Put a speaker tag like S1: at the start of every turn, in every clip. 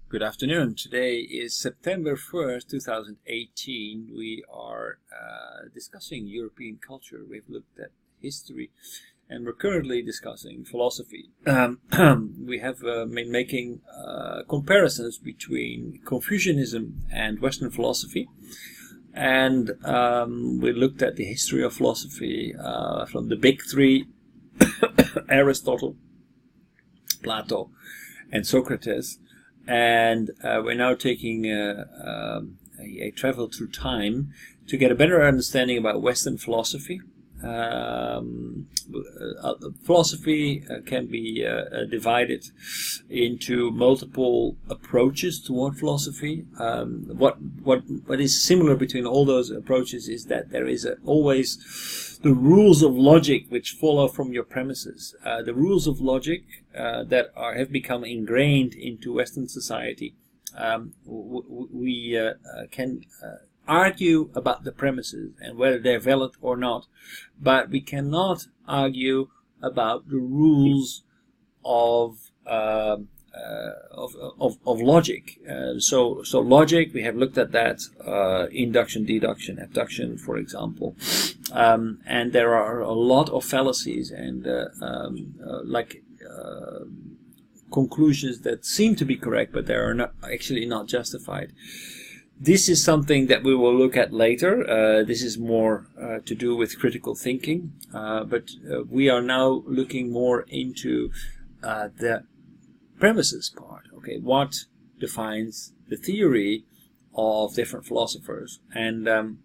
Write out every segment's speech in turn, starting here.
S1: Good afternoon. Today is September 1st, 2018. We are discussing European culture. We've looked at history and we're currently discussing philosophy. We have been making comparisons between Confucianism and Western philosophy. And we looked at the history of philosophy from the big three, Aristotle, Plato, and Socrates. And we're now taking a travel through time to get a better understanding about Western philosophy. Philosophy can be divided into multiple approaches toward philosophy. What is similar between all those approaches is that there is always the rules of logic which follow from your premises. The rules of logic that have become ingrained into Western society. We can argue about the premises and whether they're valid or not, but we cannot argue about the rules of logic. So logic, we have looked at that, induction, deduction, abduction, for example, and there are a lot of fallacies and conclusions that seem to be correct, but they are not actually not justified. This is something that we will look at later. This is more to do with critical thinking, but we are now looking more into the premises part. Okay, what defines the theory of different philosophers? And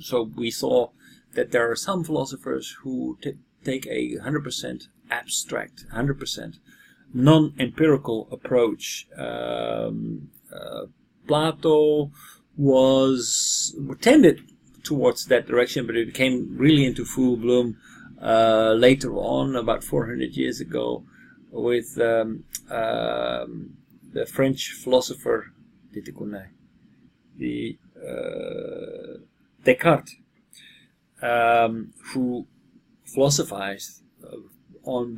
S1: so we saw that there are some philosophers who take a 100% abstract, 100% non-empirical approach. Plato tended towards that direction, but it came really into full bloom later on, about 400 years ago, with the French philosopher Descartes, who philosophized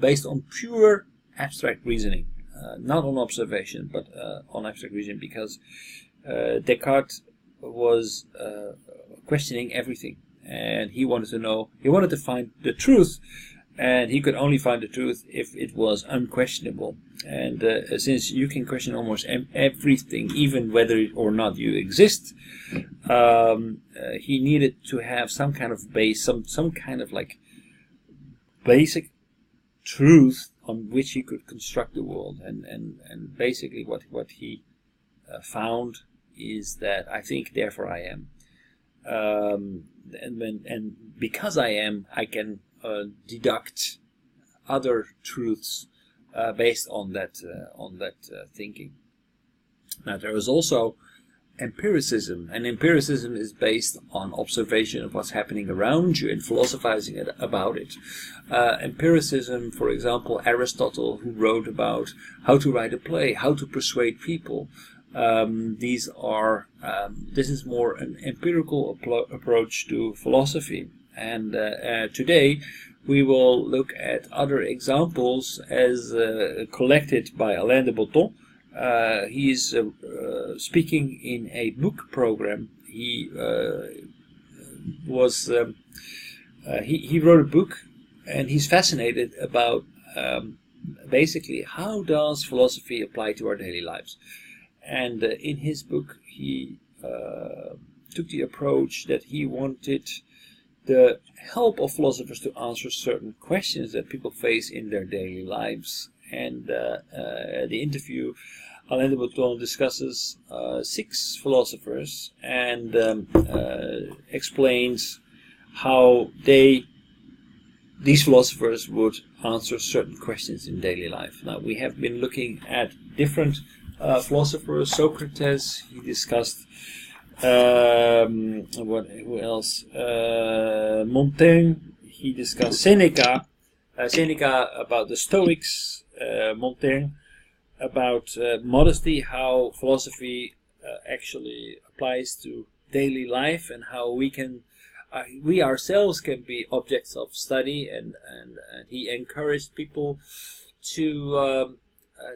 S1: based on pure abstract reasoning. Not on observation, but on abstract reasoning, because Descartes was questioning everything, and he wanted to find the truth, and he could only find the truth if it was unquestionable. And since you can question almost everything, even whether or not you exist, he needed to have some kind of base, some kind of like basic truth on which he could construct the world, and basically what he found is that I think, therefore I am, and because I am, I can deduct other truths based on that thinking. Now there is also empiricism, and empiricism is based on observation of what's happening around you and philosophizing about it. Empiricism, for example, Aristotle, who wrote about how to write a play, how to persuade people. This is more an empirical approach to philosophy. And today we will look at other examples as collected by Alain de Botton. He is speaking in a book program. He wrote a book, and he's fascinated about basically how does philosophy apply to our daily lives. And in his book, he took the approach that he wanted the help of philosophers to answer certain questions that people face in their daily lives. And the interview, Alain de Botton discusses 6 philosophers and explains how these philosophers would answer certain questions in daily life. Now, we have been looking at different philosophers. Socrates, he discussed who else? Montaigne, he discussed Seneca about the Stoics, Montaigne about modesty, how philosophy actually applies to daily life, and how we ourselves can be objects of study, and he encouraged people to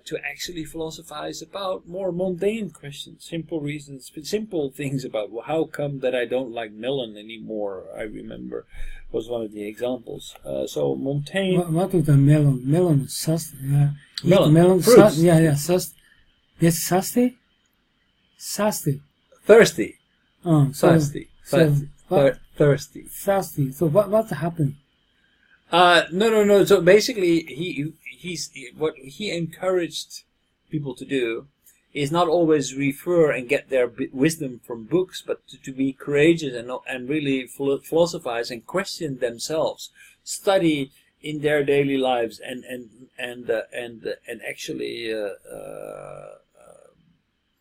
S1: to actually philosophize about more mundane questions, simple reasons, simple things about, well, how come that I don't like melon anymore, I remember, was one of the examples. So Montaigne...
S2: What is the melon? Melon,
S1: melon,
S2: fruits. Sust. Yes, thirsty?
S1: Thirsty.
S2: Oh, so,
S1: thirsty. Thirsty.
S2: Thirsty. So what's happening?
S1: No. So basically, what he encouraged people to do is not always refer and get their wisdom from books, but to be courageous and really philosophize and question themselves, study in their daily lives, and actually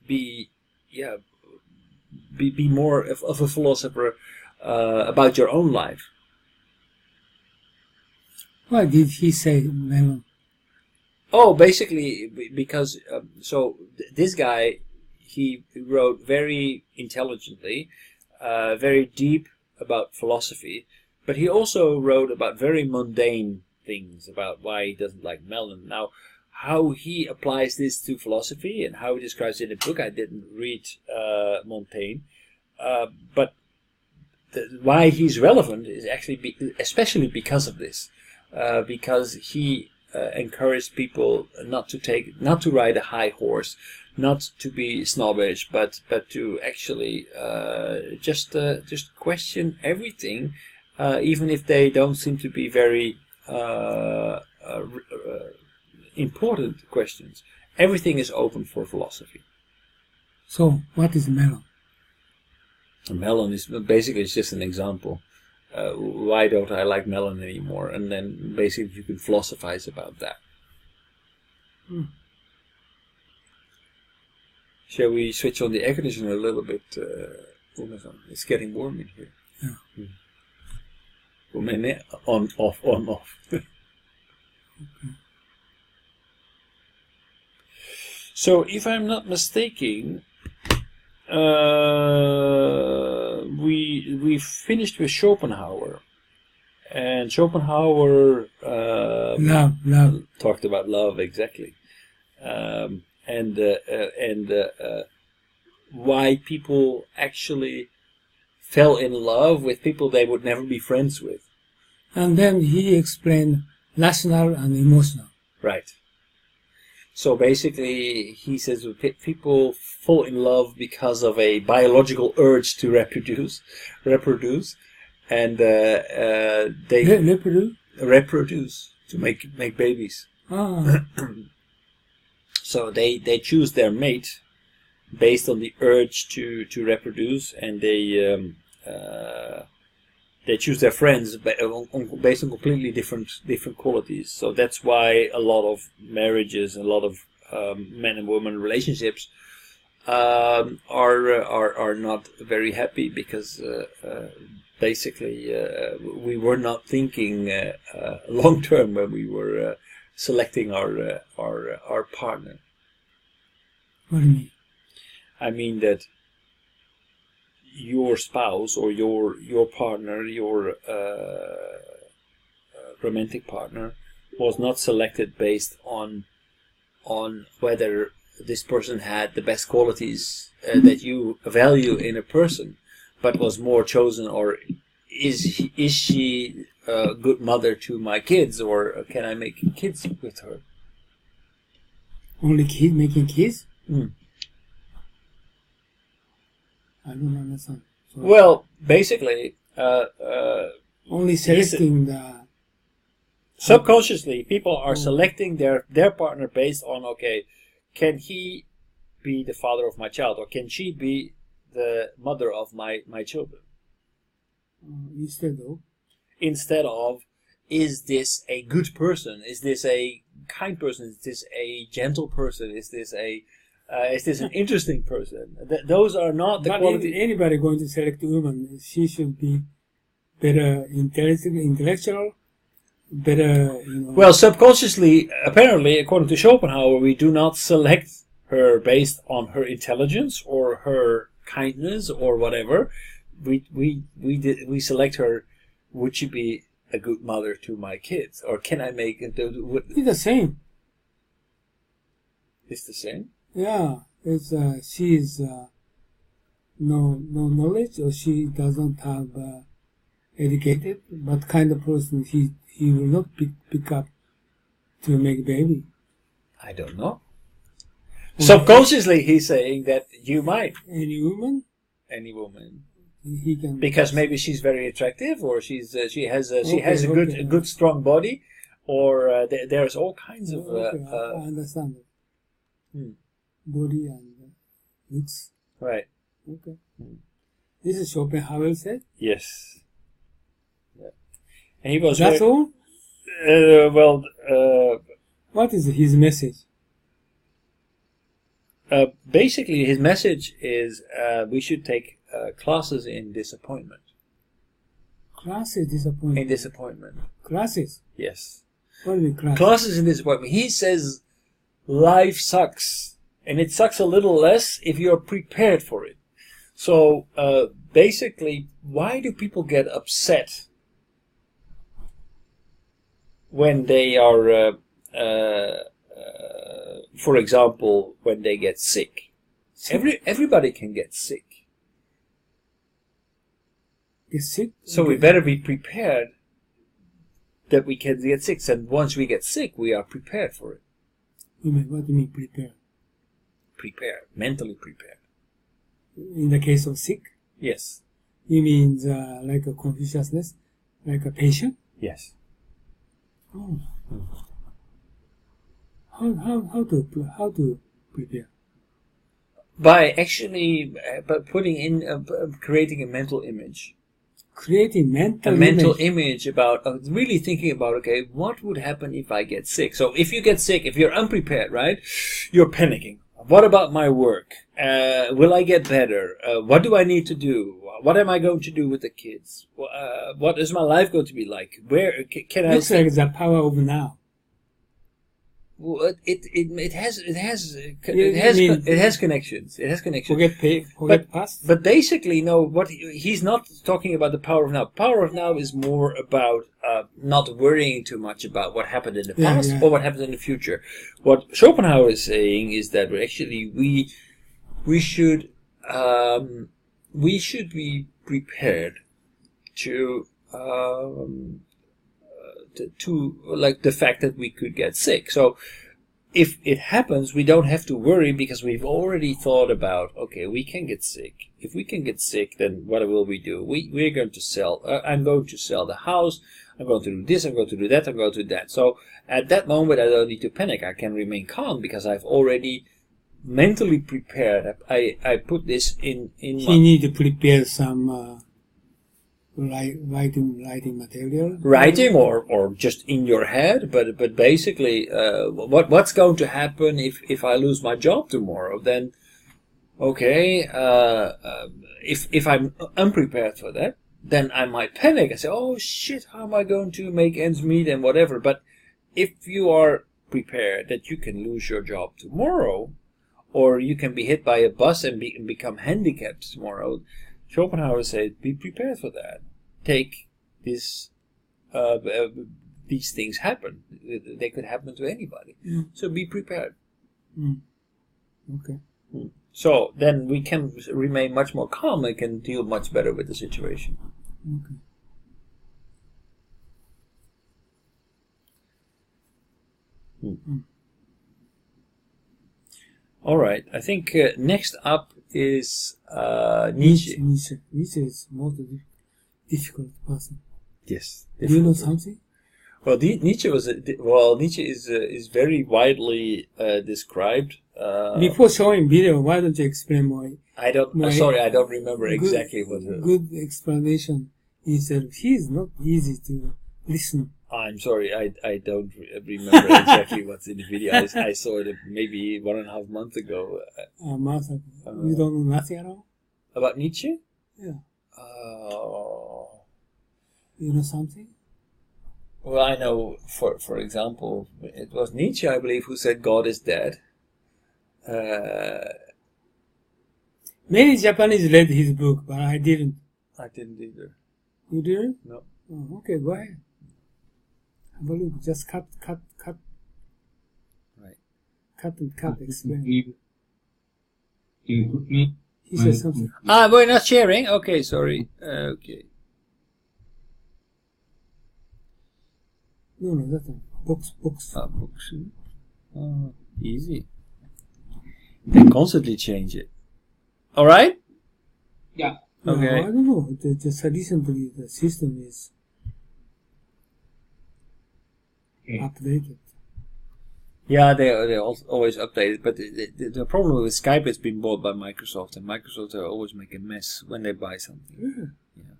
S1: be more of a philosopher about your own life.
S2: Why did he say melon?
S1: Oh, basically because this guy, he wrote very intelligently, very deep about philosophy, but he also wrote about very mundane things, about why he doesn't like melon. Now, how he applies this to philosophy and how he describes it in the book, I didn't read Montaigne, but why he's relevant is actually especially because of this, because he encouraged people not to ride a high horse, not to be snobbish, but to actually just question everything, even if they don't seem to be very important questions. Everything is open for philosophy.
S2: So, what is melon?
S1: A melon is basically, it's just an example. Why don't I like melon anymore? And then basically you can philosophize about that. Shall we switch on the air conditioner a little bit? It's getting warm in here.
S2: Yeah.
S1: On, off. Okay. So, if I'm not mistaken, we finished with Schopenhauer, and Schopenhauer
S2: love
S1: talked about love, exactly, and why people actually fell in love with people they would never be friends with.
S2: And then he explained rational and emotional.
S1: Right. So basically, he says people fall in love because of a biological urge to reproduce, and they reproduce to make babies.
S2: Ah.
S1: So they choose their mate based on the urge to reproduce, and they choose their friends based on completely different qualities. So that's why a lot of marriages, a lot of men and women relationships are not very happy, because basically we were not thinking long term when we were selecting our partner.
S2: What do you mean?
S1: I mean that your spouse or your partner, your romantic partner, was not selected based on whether this person had the best qualities that you value in a person, but was more chosen, or is she a good mother to my kids, or can I make kids with her?
S2: Only making kids?
S1: Mm.
S2: I don't understand. So
S1: well, basically,
S2: only selecting the...
S1: Subconsciously, people are selecting their partner based on, okay, can he be the father of my child, or can she be the mother of my children? Instead of, is this a good person? Is this a kind person? Is this a gentle person? Is this an interesting person? Those are not the qualities.
S2: Anybody going to select a woman, she should be better intellectual, better,
S1: Well, subconsciously, apparently, according to Schopenhauer, we do not select her based on her intelligence or her kindness or whatever. We select her. Would she be a good mother to my kids, or can I make it?
S2: It's the same.
S1: It's the same.
S2: Yeah, it's she is no knowledge, or she doesn't have educated, but kind of person he will not pick up to make baby.
S1: I don't know. Subconsciously, he's saying that you might.
S2: Any woman,
S1: He can, because maybe she's very attractive, or she has a good strong body, or there's all kinds of.
S2: I understand. Body and looks.
S1: Right.
S2: Okay. This is Schopenhauer said.
S1: Yes. Yeah. And he was.
S2: That's all. What is his message?
S1: Basically, his message is we should take classes in disappointment.
S2: Classes disappointment.
S1: In disappointment.
S2: Classes.
S1: Yes.
S2: What do you mean classes?
S1: Classes in disappointment. He says life sucks, and it sucks a little less if you're prepared for it. So basically, why do people get upset when they are, for example, when they get sick? Everybody can get sick.
S2: Get sick?
S1: So we better be prepared that we can get sick. And once we get sick, we are prepared for it.
S2: What do you mean prepared?
S1: Prepared. Mentally prepared.
S2: In the case of sick?
S1: Yes.
S2: You mean like a consciousness? Like a patient?
S1: Yes.
S2: Oh. How to prepare?
S1: By actually putting in, creating a mental image.
S2: Creating mental
S1: mental image about really thinking about, okay, what would happen if I get sick? So if you get sick, if you're unprepared, right, you're panicking. What about my work? Will I get better? What do I need to do? What am I going to do with the kids? What is my life going to be like? Where can I?
S2: Looks like the power of now.
S1: Well, it has connections. It has connections.
S2: Forget past.
S1: But basically, no. What he's not talking about the power of now. Power of now is more about not worrying too much about what happened in the past or what happens in the future. What Schopenhauer is saying is that actually we should be prepared to like the fact that we could get sick. So if it happens, we don't have to worry because we've already thought about, okay, we can get sick. If we can get sick, then what will we do? We're going to sell. I'm going to sell the house. I'm going to do this. I'm going to do that. I'm going to do that. So at that moment, I don't need to panic. I can remain calm because I've already mentally prepared. I put this in.
S2: You need to prepare some. Writing material?
S1: Writing or just in your head, but basically, what's going to happen if I lose my job tomorrow? Then, okay, if I'm unprepared for that, then I might panic. I say, oh shit, how am I going to make ends meet and whatever? But if you are prepared that you can lose your job tomorrow, or you can be hit by a bus and become handicapped tomorrow, Schopenhauer said, be prepared for that. Take this, these things happen. They could happen to anybody. So be prepared.
S2: Okay.
S1: So then we can remain much more calm and can deal much better with the situation.
S2: Okay.
S1: All right. I think next up is Nietzsche.
S2: Nietzsche is most difficult person.
S1: Yes.
S2: Do you know something?
S1: Well, Nietzsche is very widely described.
S2: Before showing video, why don't you explain more?
S1: I don't remember exactly what.
S2: Good explanation. He said he is not easy to listen.
S1: I'm sorry, I don't remember exactly what's in the video. I saw it maybe 1.5 months ago.
S2: A month ago. You don't know nothing at all?
S1: About Nietzsche?
S2: Yeah. You know something?
S1: Well, I know, for example, it was Nietzsche, I believe, who said God is dead.
S2: Many Japanese read his book, but I didn't.
S1: I didn't either.
S2: You didn't?
S1: No.
S2: Oh, okay, go ahead. Have a look. Just cut.
S1: Right.
S2: cut and cut. Explain.
S3: You put me.
S2: He said something.
S1: We're not sharing? Okay, sorry. Okay.
S2: No, that's not. Books.
S1: Books. Easy. They constantly change it. All right?
S3: Yeah.
S1: Okay.
S2: No, I don't know. Just recently the system is updated.
S1: Yeah, they always update it, but the problem with Skype, it's been bought by Microsoft, and Microsoft always make a mess when they buy something.
S2: Yeah.
S1: Yeah.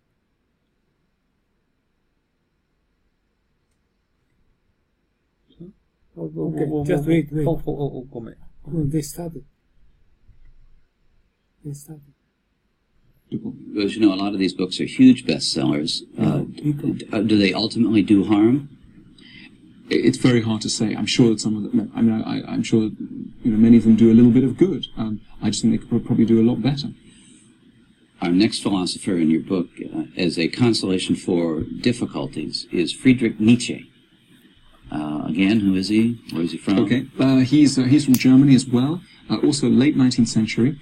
S2: Okay, just wait.
S1: Come in.
S2: No, they started.
S4: As you know, a lot of these books are huge bestsellers. Do they ultimately do harm?
S5: It's very hard to say. I'm sure that some of them. I mean, I'm sure that many of them do a little bit of good. I just think they could probably do a lot better.
S4: Our next philosopher in your book, as a consolation for difficulties, is Friedrich Nietzsche. Again, who is he? Where is he from?
S5: Okay, he's from Germany as well. Also late 19th century.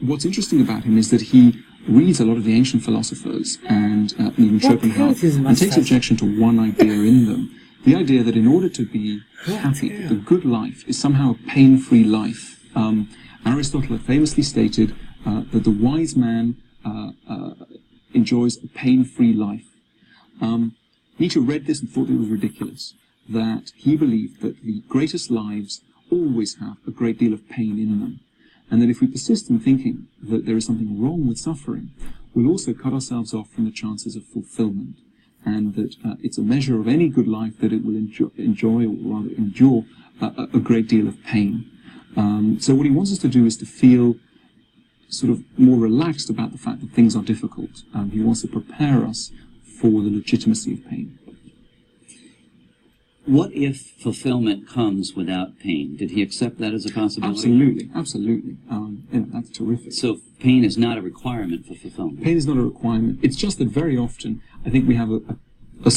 S5: What's interesting about him is that he reads a lot of the ancient philosophers and even Schopenhauer, and takes objection to one idea in them. The idea that in order to be happy, that the good life is somehow a pain-free life. Aristotle had famously stated that the wise man enjoys a pain-free life. Nietzsche read this and thought it was ridiculous, that he believed that the greatest lives always have a great deal of pain in them, and that if we persist in thinking that there is something wrong with suffering, we'll also cut ourselves off from the chances of fulfillment, and that it's a measure of any good life that it will enjoy or rather endure a great deal of pain. So what he wants us to do is to feel sort of more relaxed about the fact that things are difficult. He wants to prepare us for the legitimacy of pain.
S4: What if fulfillment comes without pain? Did he accept that as a possibility?
S5: Absolutely. That's terrific.
S4: So pain is not a requirement for fulfillment?
S5: Pain is not a requirement. It's just that very often I think we have a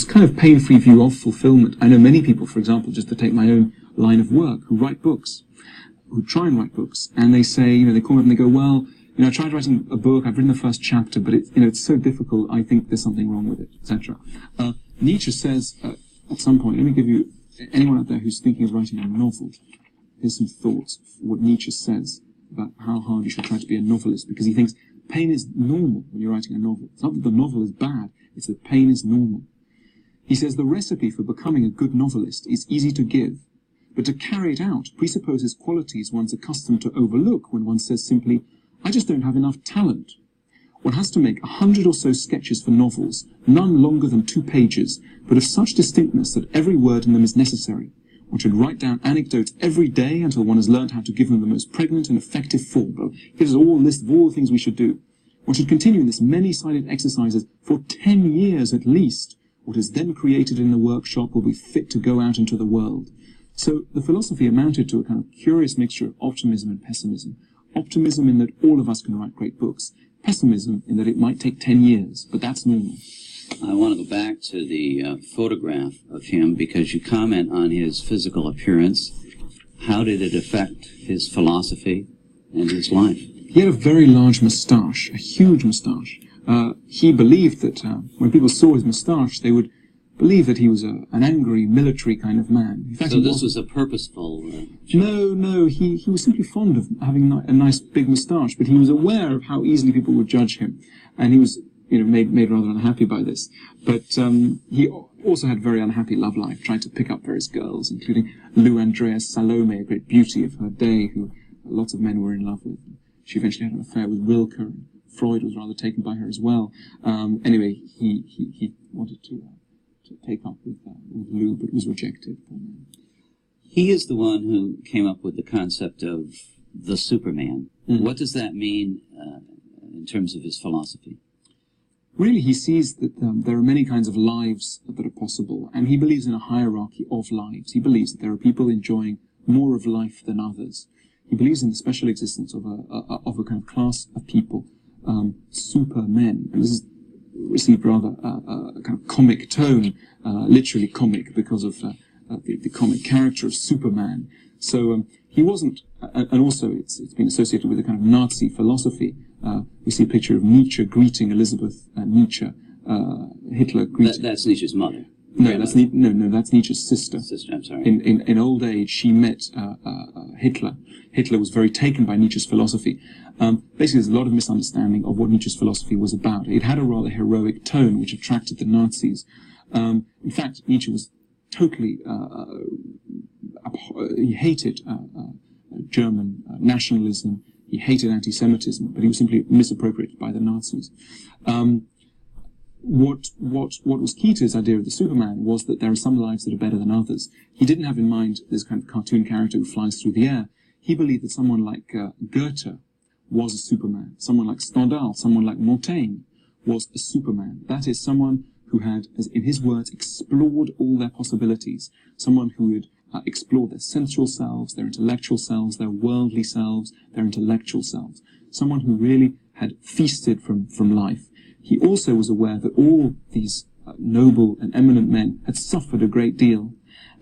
S5: kind of pain-free view of fulfillment. I know many people, for example, just to take my own line of work, who write books, who try and write books, and they say, they call me up and they go, well, I tried writing a book, I've written the first chapter, but it's so difficult, I think there's something wrong with it, etc. Nietzsche says, at some point, let me give you, anyone out there who's thinking of writing a novel, here's some thoughts for what Nietzsche says about how hard you should try to be a novelist, because he thinks pain is normal when you're writing a novel. It's not that the novel is bad, it's that pain is normal. He says the recipe for becoming a good novelist is easy to give, but to carry it out presupposes qualities one's accustomed to overlook when one says simply, I just don't have enough talent. One has to make 100 or so sketches for novels, none longer than 2 pages, but of such distinctness that every word in them is necessary. One should write down anecdotes every day until one has learned how to give them the most pregnant and effective form. He gives us all a list of all the things we should do. One should continue in this many-sided exercises for 10 years at least. What is then created in the workshop will be fit to go out into the world. So the philosophy amounted to a kind of curious mixture of optimism and pessimism. Optimism in that all of us can write great books. Pessimism in that it might take 10 years, but that's normal.
S4: I want to go back to the photograph of him because you comment on his physical appearance. How did it affect his philosophy and his life?
S5: He had a very large moustache, a huge moustache. He believed that when people saw his moustache, they would believe that he was an angry, military kind of man. In fact,
S4: so this was a purposeful...
S5: No, he was simply fond of having a nice big moustache, but he was aware of how easily people would judge him, and he was made rather unhappy by this. But he also had a very unhappy love life, tried to pick up various girls, including Lou Andreas Salome, a great beauty of her day, who lots of men were in love with. She eventually had an affair with Rilke, and Freud was rather taken by her as well. Anyway, he wanted to take up with Lou, but was rejected.
S4: He is the one who came up with the concept of the Superman. Mm-hmm. What does that mean in terms of his philosophy?
S5: Really, he sees that there are many kinds of lives that are possible, and he believes in a hierarchy of lives. He believes that there are people enjoying more of life than others. He believes in the special existence of a kind of class of people, supermen. And this is received rather a kind of comic tone, literally comic, because of the comic character of Superman. So he wasn't, and also it's been associated with a kind of Nazi philosophy. We see a picture of Nietzsche greeting Elizabeth Nietzsche, Hitler greeting.
S4: That's Nietzsche's mother.
S5: No, that's that's Nietzsche's sister.
S4: Sister, I'm sorry.
S5: In old age, she met Hitler. Hitler was very taken by Nietzsche's philosophy. Basically, there's a lot of misunderstanding of what Nietzsche's philosophy was about. It had a rather heroic tone, which attracted the Nazis. In fact, Nietzsche was totally he hated German nationalism. He hated anti-Semitism, but he was simply misappropriated by the Nazis. What was key to his idea of the Superman was that there are some lives that are better than others. He didn't have in mind this kind of cartoon character who flies through the air. He believed that someone like Goethe was a Superman. Someone like Stendhal, someone like Montaigne was a Superman. That is, someone who had, as in his words, explored all their possibilities. Someone who had explored their sensual selves, their intellectual selves, their worldly selves, their intellectual selves. Someone who really had feasted from life. He also was aware that all these noble and eminent men had suffered a great deal,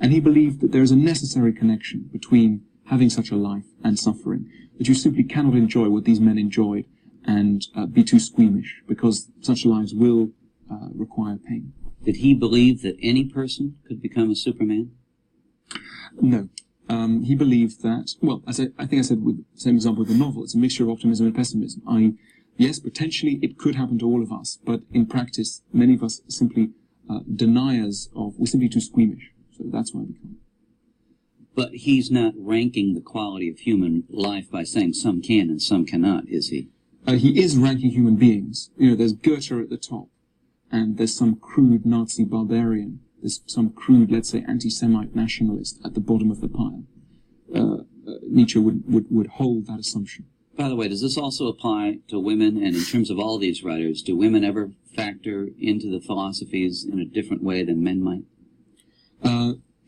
S5: and he believed that there is a necessary connection between having such a life and suffering, that you simply cannot enjoy what these men enjoyed and be too squeamish, because such lives will require pain.
S4: Did he believe that any person could become a Superman?
S5: No. He believed that, well, as I think I said with the same example with the novel, it's a mixture of optimism and pessimism. Yes, potentially it could happen to all of us, but in practice, many of us are simply deniers of, we're simply too squeamish. So that's why we can't.
S4: But he's not ranking the quality of human life by saying some can and some cannot, is he?
S5: He is ranking human beings. You know, there's Goethe at the top, and there's some crude Nazi barbarian. There's some crude, let's say, anti-Semite nationalist at the bottom of the pile. Nietzsche would hold that assumption.
S4: By the way, does this also apply to women? And in terms of all these writers, do women ever factor into the philosophies in a different way than men might?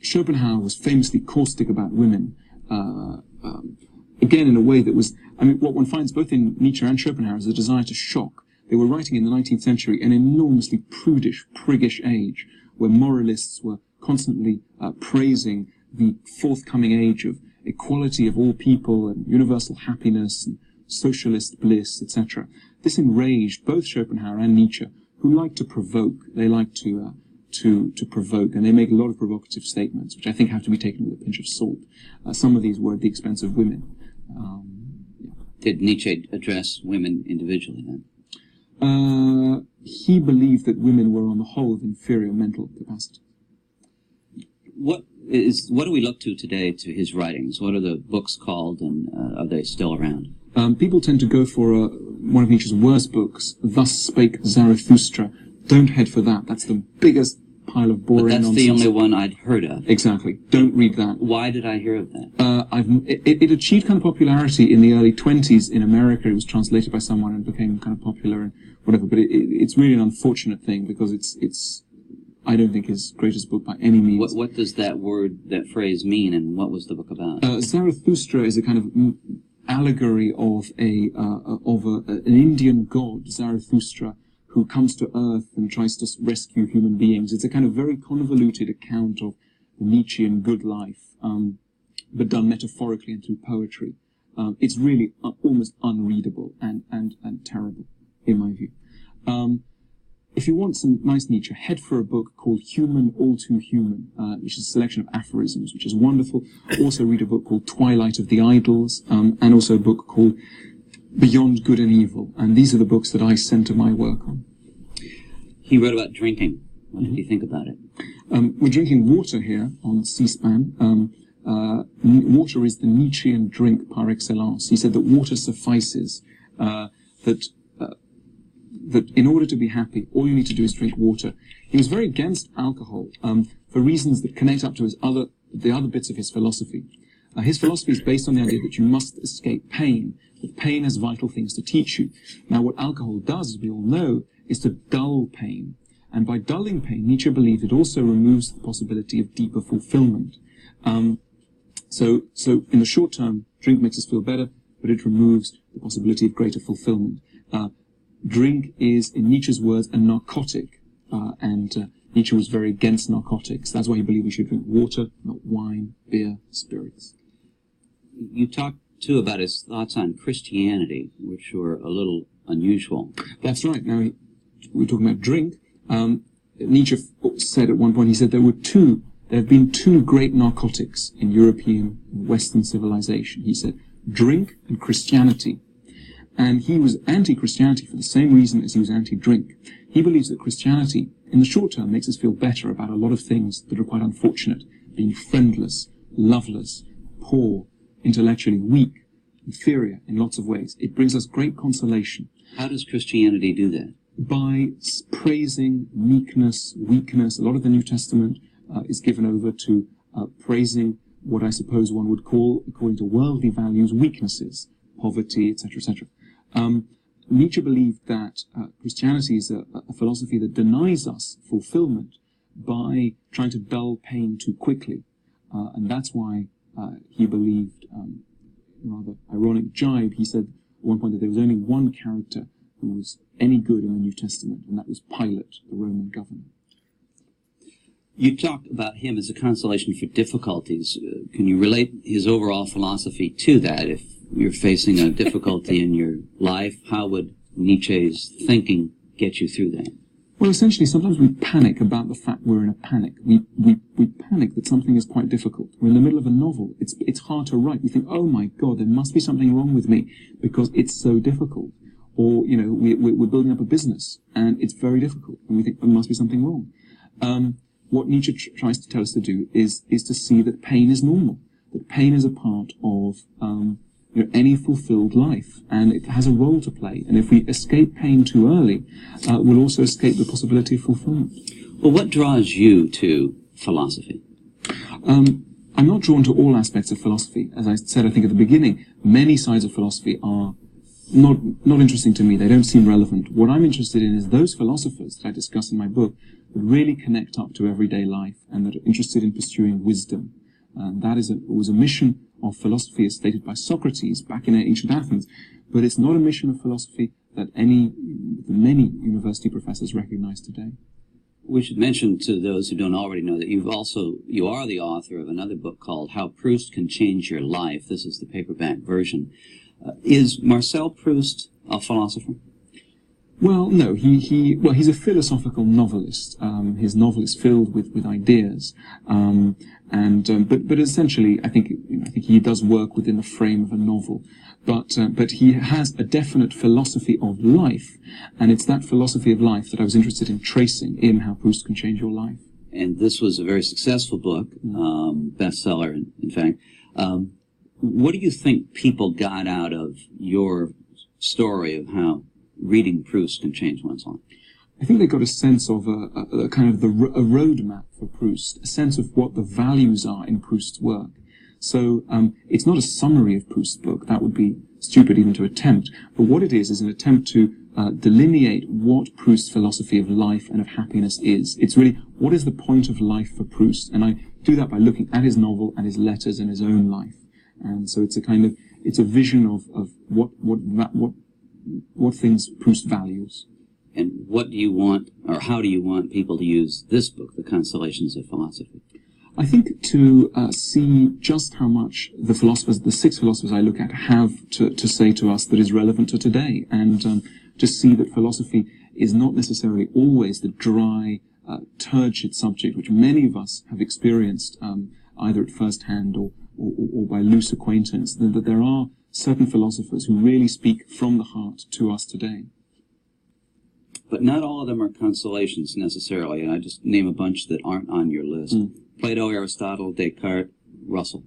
S5: Schopenhauer was famously caustic about women, again in a way that was, I mean, what one finds both in Nietzsche and Schopenhauer is a desire to shock. They were writing in the 19th century, an enormously prudish, priggish age, where moralists were constantly praising the forthcoming age of equality of all people and universal happiness and socialist bliss, etc. This enraged both Schopenhauer and Nietzsche, who like to provoke. They like to provoke, and they make a lot of provocative statements, which I think have to be taken with a pinch of salt. Some of these were at the expense of women.
S4: Did Nietzsche address women individually then?
S5: He believed that women were on the whole of inferior mental capacity.
S4: What do we look to today to his writings? What are the books called, and are they still around?
S5: People tend to go for one of Nietzsche's worst books, Thus Spake Zarathustra. Don't head for that. That's the biggest pile of boring nonsense.
S4: But that's the only one I'd heard of.
S5: Exactly. Don't read that.
S4: Why did I hear of that?
S5: It achieved kind of popularity in the early 20s in America. It was translated by someone and became kind of popular and whatever. But it's really an unfortunate thing because it's I don't think his greatest book by any means.
S4: What does that phrase mean, and what was the book about?
S5: Zarathustra is a kind of allegory of an Indian god, Zarathustra, who comes to Earth and tries to rescue human beings. It's a kind of very convoluted account of the Nietzschean good life, but done metaphorically and through poetry. It's really almost unreadable and terrible, in my view. If you want some nice Nietzsche, head for a book called Human, All Too Human, which is a selection of aphorisms, which is wonderful. Also read a book called Twilight of the Idols, and also a book called Beyond Good and Evil. And these are the books that I center my work on.
S4: He wrote about drinking. What did you think about it?
S5: We're drinking water here on C-SPAN. Water is the Nietzschean drink par excellence. He said that water suffices, that in order to be happy, all you need to do is drink water. He was very against alcohol for reasons that connect up to the other bits of his philosophy. His philosophy is based on the idea that you must escape pain, that pain has vital things to teach you. Now, what alcohol does, as we all know, is to dull pain. And by dulling pain, Nietzsche believed it also removes the possibility of deeper fulfillment. So in the short term, drink makes us feel better, but it removes the possibility of greater fulfillment. Drink is, in Nietzsche's words, a narcotic, and Nietzsche was very against narcotics. That's why he believed we should drink water, not wine, beer, spirits.
S4: You talked, too, about his thoughts on Christianity, which were a little unusual.
S5: That's right. Now, we're talking about drink. Nietzsche said at one point, he said there have been two great narcotics in European and Western civilization. He said, drink and Christianity. And he was anti-Christianity for the same reason as he was anti-drink. He believes that Christianity, in the short term, makes us feel better about a lot of things that are quite unfortunate. Being friendless, loveless, poor, intellectually weak, inferior in lots of ways. It brings us great consolation.
S4: How does Christianity do that?
S5: By praising meekness, weakness. A lot of the New Testament is given over to praising what I suppose one would call, according to worldly values, weaknesses, poverty, etc., etc. Nietzsche believed that Christianity is a philosophy that denies us fulfillment by trying to dull pain too quickly. And that's why he believed, rather ironic jibe, he said at one point that there was only one character who was any good in the New Testament, and that was Pilate, the Roman governor.
S4: You talked about him as a consolation for difficulties. Can you relate his overall philosophy to that? If you're facing a difficulty in your life, how would Nietzsche's thinking get you through that?
S5: Well, essentially, sometimes we panic about the fact we're in a panic. We panic that something is quite difficult. We're in the middle of a novel. It's hard to write. We think, oh my God, there must be something wrong with me because it's so difficult. Or, you know, we're building up a business and it's very difficult and we think there must be something wrong. What Nietzsche tries to tell us to do is to see that pain is normal, that pain is a part of any fulfilled life, and it has a role to play. And if we escape pain too early, we'll also escape the possibility of fulfillment.
S4: Well, what draws you to philosophy?
S5: I'm not drawn to all aspects of philosophy. As I said, I think at the beginning, many sides of philosophy are not interesting to me. They don't seem relevant. What I'm interested in is those philosophers that I discuss in my book that really connect up to everyday life and that are interested in pursuing wisdom. That was a mission of philosophy as stated by Socrates back in ancient Athens, but it's not a mission of philosophy that many university professors recognize today.
S4: We should mention to those who don't already know that you are the author of another book called How Proust Can Change Your Life. This is the paperback version. Is Marcel Proust a philosopher?
S5: Well, no. He's a philosophical novelist. His novel is filled with ideas, but essentially, I think he does work within the frame of a novel. But he has a definite philosophy of life, and it's that philosophy of life that I was interested in tracing in How Proust Can Change Your Life.
S4: And this was a very successful book, bestseller, in fact. What do you think people got out of your story of how reading Proust can change one's life?
S5: I think they got a sense of a kind of a roadmap for Proust, a sense of what the values are in Proust's work. So it's not a summary of Proust's book. That would be stupid even to attempt. But what it is an attempt to delineate what Proust's philosophy of life and of happiness is. It's really, what is the point of life for Proust? And I do that by looking at his novel and his letters and his own life. And so it's a vision of what things Proust values.
S4: And what do you want, or how do you want people to use this book, The Consolations of Philosophy?
S5: I think to see just how much the six philosophers I look at have to say to us that is relevant to today, and to see that philosophy is not necessarily always the dry, turgid subject which many of us have experienced either at first hand or by loose acquaintance, that there are certain philosophers who really speak from the heart to us today.
S4: But not all of them are consolations necessarily, and I just name a bunch that aren't on your list. Plato, Aristotle, Descartes, Russell.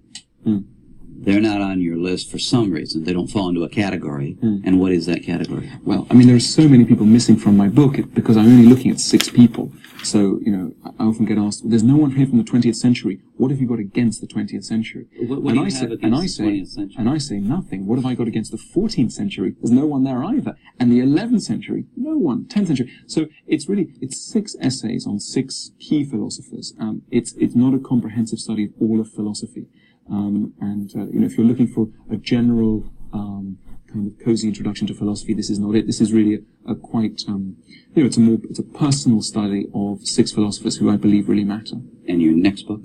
S4: They're not on your list for some reason. They don't fall into a category. And what is that category?
S5: Well, I mean, there are so many people missing from my book because I'm only looking at 6 people. So, I often get asked, there's no one here from the 20th century. What have you got against the 20th century?
S4: What do you have against the 20th century?
S5: And I say nothing. What have I got against the 14th century? There's no one there either. And the 11th century? No one. 10th century. So it's 6 essays on 6 key philosophers. It's not a comprehensive study of all of philosophy. If you're looking for a general kind of cozy introduction to philosophy, this is not it. This is really a quite, it's a personal study of 6 philosophers who I believe really matter.
S4: And your next book?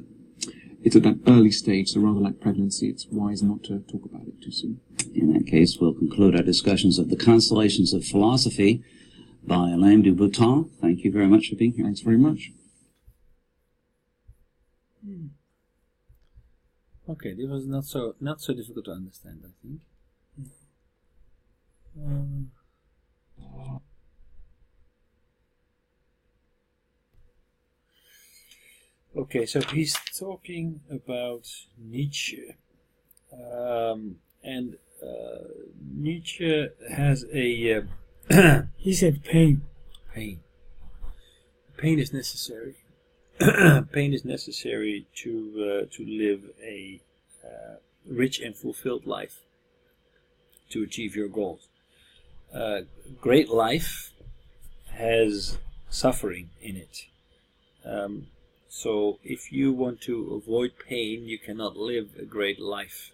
S5: it's at that early stage, so rather like pregnancy, it's wise not to talk about it too soon.
S4: In that case, we'll conclude our discussions of the constellations of philosophy by Alain de Botton. Thank you very much for being here.
S5: Thanks very much.
S1: Okay, this was not so difficult to understand, I think. Okay, so he's talking about Nietzsche, and Nietzsche has a
S2: He said pain.
S1: pain. Pain is necessary. Pain is necessary to live a rich and fulfilled life, to achieve your goals. Great life has suffering in it. So if you want to avoid pain, you cannot live a great life.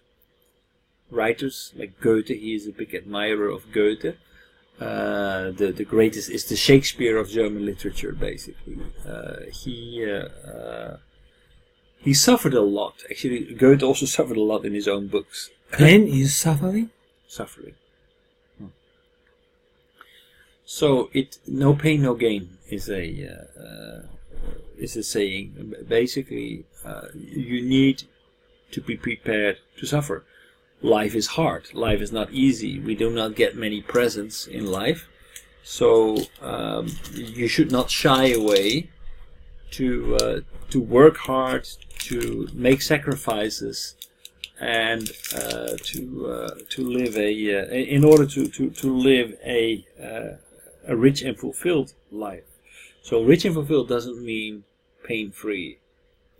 S1: Writers like Goethe, he is a big admirer of Goethe. The greatest is the Shakespeare of German literature, basically. He suffered a lot. Actually, Goethe also suffered a lot in his own books.
S2: Pain is suffering?
S1: Suffering. So no pain, no gain is a saying. Basically, you need to be prepared to suffer. Life is hard. Life is not easy. We do not get many presents in life, so you should not shy away to work hard, to make sacrifices, and to live in order to live a rich and fulfilled life. So rich and fulfilled doesn't mean pain-free.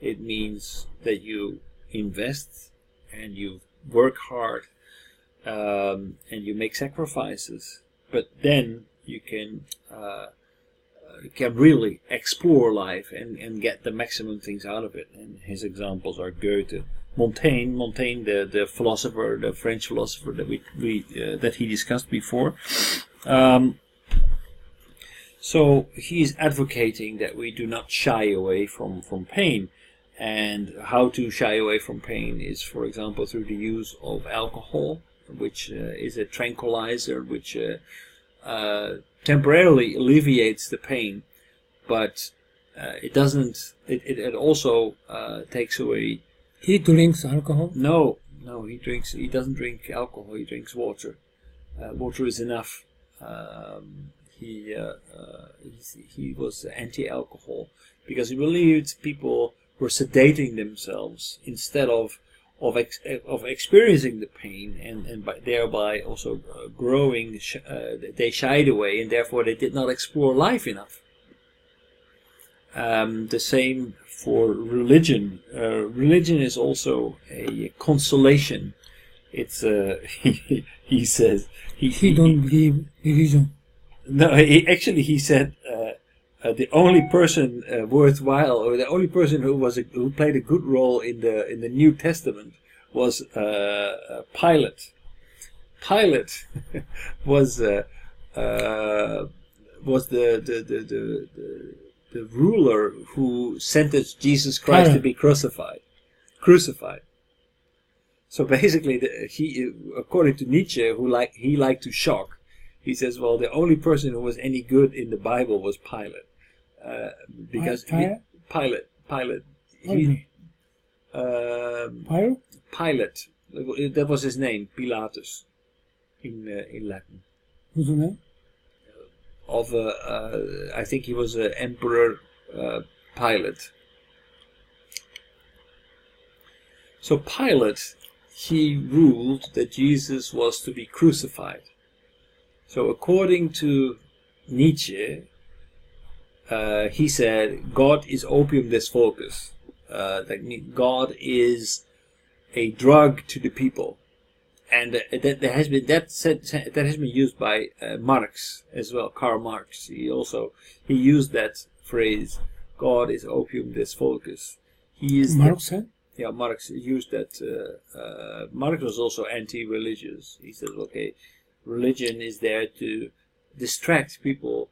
S1: It means that you invest and you work hard and you make sacrifices, but then you can really explore life and get the maximum things out of it. And his examples are Goethe, Montaigne, the philosopher, the French philosopher that he discussed before. So he's advocating that we do not shy away from pain. And how to shy away from pain is, for example, through the use of alcohol, which is a tranquilizer, which temporarily alleviates the pain, but it doesn't. It also takes away.
S2: He drinks alcohol?
S1: No, he drinks. He doesn't drink alcohol. He drinks water. Water is enough. He was anti-alcohol because he believed people were sedating themselves instead of experiencing the pain, and thereby also growing. They shied away, and therefore they did not explore life enough. The same for religion. Religion is also a consolation. It's he says
S2: he don't believe religion.
S1: No, he said the only person worthwhile, or the only person who played a good role in the New Testament was Pilate. Pilate was the ruler who sentenced Jesus Christ to be crucified. So basically, according to Nietzsche, he liked to shock. He says, well, the only person who was any good in the Bible was Pilate. Because Pilate. Pilate. That was his name, Pilatus, in Latin.
S2: Who's the name?
S1: I think he was Emperor Pilate. So Pilate, he ruled that Jesus was to be crucified. So according to Nietzsche, he said God is opium des volkes. That God is a drug to the people, and that has been used by Marx as well. Karl Marx. He used that phrase. God is opium des volkes.
S2: Marx.
S1: Yeah, Marx used that. Marx was also anti-religious. He said, okay, religion is there to distract people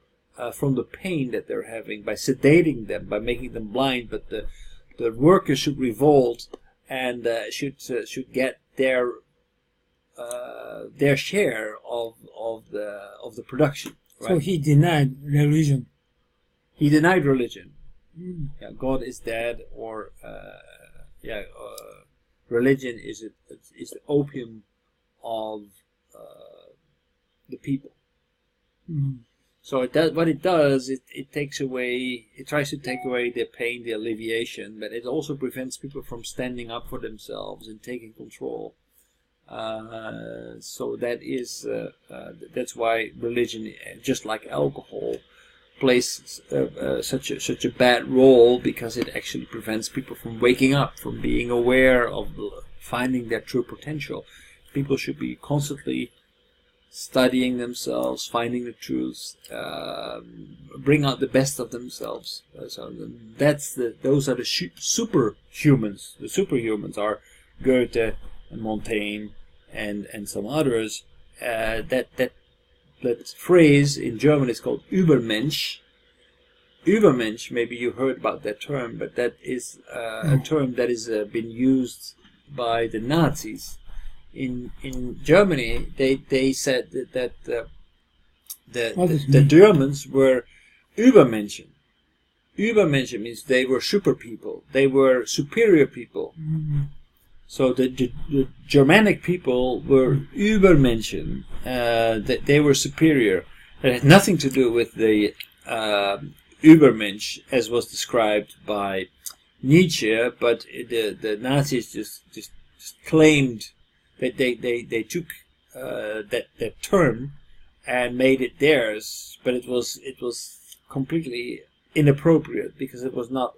S1: from the pain that they're having by sedating them, by making them blind, but the the workers should revolt and should get their share of the production. Right?
S2: So he denied religion.
S1: He denied religion. Yeah, God is dead, or religion is the opium of the people. So it does what it does. It takes away. It tries to take away the pain, the alleviation, but it also prevents people from standing up for themselves and taking control. So that is that's why religion, just like alcohol, plays such a bad role, because it actually prevents people from waking up, from being aware of finding their true potential. People should be constantly studying themselves, finding the truth, bring out the best of themselves. So those are the superhumans. The superhumans are Goethe and Montaigne and some others. That phrase in German is called Übermensch. Übermensch, maybe you heard about that term, but that is a term that is been used by the Nazis. In Germany, they said that the Germans were Übermenschen. Übermenschen means they were super people. They were superior people. So the Germanic people were Übermenschen. They were superior. It had nothing to do with the Übermensch as was described by Nietzsche, but the Nazis just claimed that they took that term and made it theirs, but it was completely inappropriate, because it was not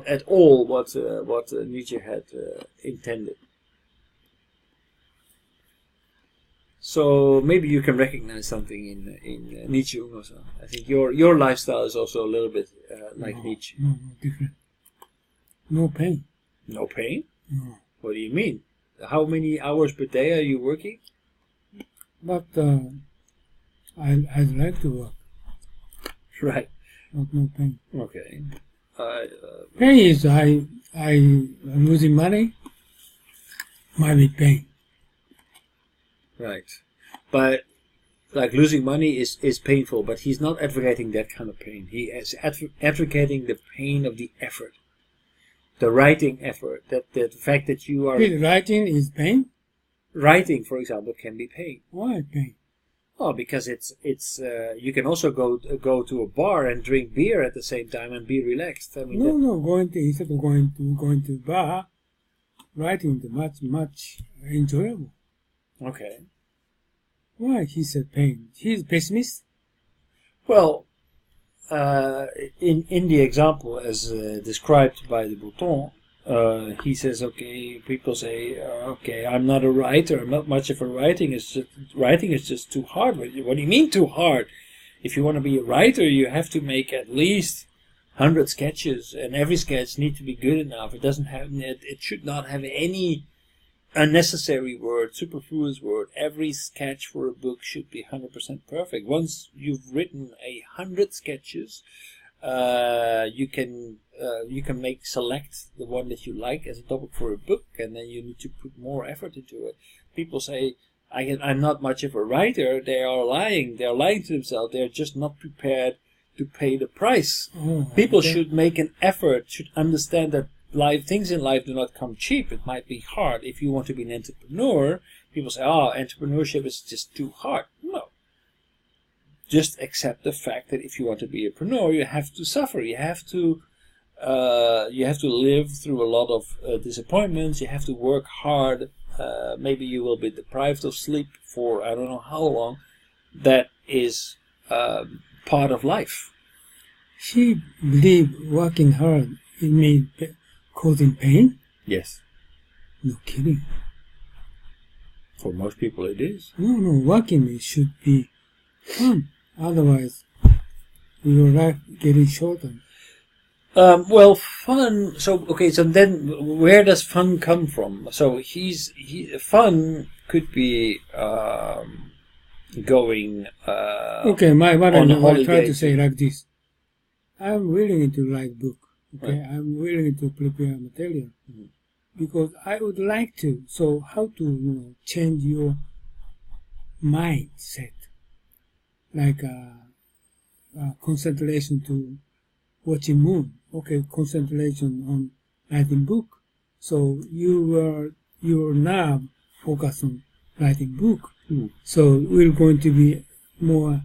S1: at all what Nietzsche had intended. So maybe you can recognize something in Nietzsche also. I think your lifestyle is also a little bit like Nietzsche.
S2: No, different. No pain.
S1: No pain?
S2: No.
S1: What do you mean? How many hours per day are you working?
S2: But I'd like to work.
S1: Right.
S2: But no pain.
S1: Okay.
S2: Pain is I'm losing money. Might be pain.
S1: Right. But like losing money is painful, but he's not advocating that kind of pain. He is advocating the pain of the effort. The writing effort, that the fact that you are...
S2: Writing is pain?
S1: Writing, for example, can be pain.
S2: Why pain?
S1: Oh, because it's you can also go to a bar and drink beer at the same time and be relaxed. I mean,
S2: instead of going to bar, writing is much enjoyable.
S1: Okay.
S2: Why he said pain? He's pessimist.
S1: Well, in the example as described by the Bouton, he says, okay, people say, okay, I'm not a writer, I'm not much of a writing is just too hard. What do you mean too hard? If you want to be a writer, you have to make at least 100 sketches, and every sketch needs to be good enough. It should not have any unnecessary word, superfluous word. Every sketch for a book should be 100% perfect. Once you've written 100 sketches, you can select the one that you like as a topic for a book, and then you need to put more effort into it. People say, I'm not much of a writer. They are lying. They are lying to themselves. They are just not prepared to pay the price. People should make an effort, should understand that things in life do not come cheap. It might be hard. If you want to be an entrepreneur, people say, entrepreneurship is just too hard. No. Just accept the fact that if you want to be a entrepreneur, you have to suffer. You have to live through a lot of disappointments. You have to work hard. Maybe you will be deprived of sleep for I don't know how long. That is part of life.
S2: She believed working hard causing pain?
S1: Yes.
S2: No kidding.
S1: For most people it is.
S2: No, working should be fun. Otherwise, your life getting shorter.
S1: Well, fun. So then, where does fun come from? So fun could be going.
S2: Okay, what I try to say
S1: to
S2: like this. I'm willing to write book. Okay,
S1: Right.
S2: I'm willing to prepare material because I would like to. So how to change your mindset, like concentration to watching moon. Okay, concentration on writing book. So your nerve focus on writing book. So we're going to be more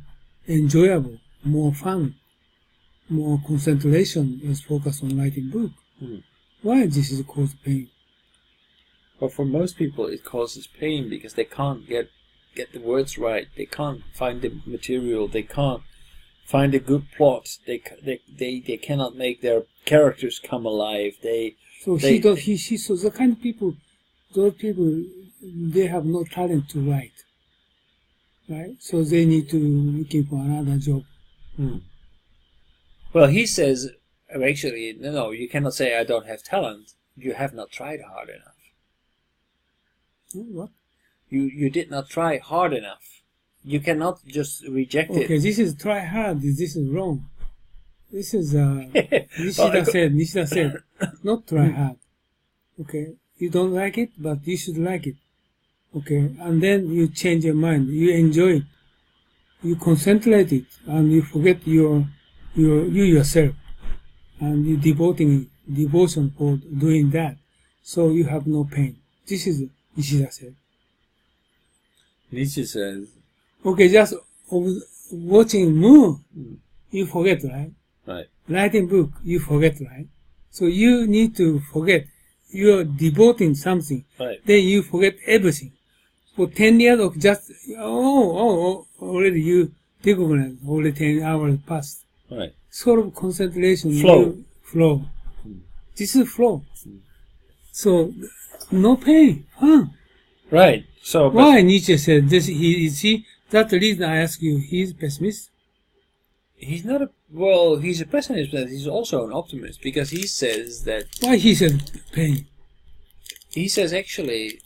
S2: enjoyable, more fun, more concentration is focused on writing book. Why this is cause pain?
S1: But for most people, it causes pain because they can't get the words right. They can't find the material. They can't find a good plot. They cannot make their characters come alive.
S2: So
S1: They-
S2: so the kind of people, those people, they have no talent to write, right? So they need to looking for another job.
S1: Well, he says, actually, no, you cannot say I don't have talent. You have not tried hard enough.
S2: What?
S1: You did not try hard enough. You cannot just reject
S2: Okay,
S1: it.
S2: this is try hard. This is wrong. This is
S1: Well,
S2: Nishida said, not try hard. Okay, you don't like it, but you should like it. Okay, and then you change your mind. You enjoy it. You concentrate it, and you forget you yourself, and you devotion for doing that. So you have no pain. This is Nishida said.
S1: Nietzsche says,
S2: Okay, just watching moon, you forget, right?
S1: right.
S2: Writing book, you forget, right? So you need to forget. You're devoting something.
S1: Right.
S2: Then you forget everything. For 10 years of just, already you recognize, already 10 hours passed.
S1: Right.
S2: Sort of concentration.
S1: Flow.
S2: Flow. This is flow. So, no pain. Huh?
S1: Right. So, but
S2: Why Nietzsche said this? That's the reason I ask you, he's pessimist?
S1: he's not he's a pessimist, but he's also an optimist because he says that,
S2: Why he said pain?
S1: he says actually,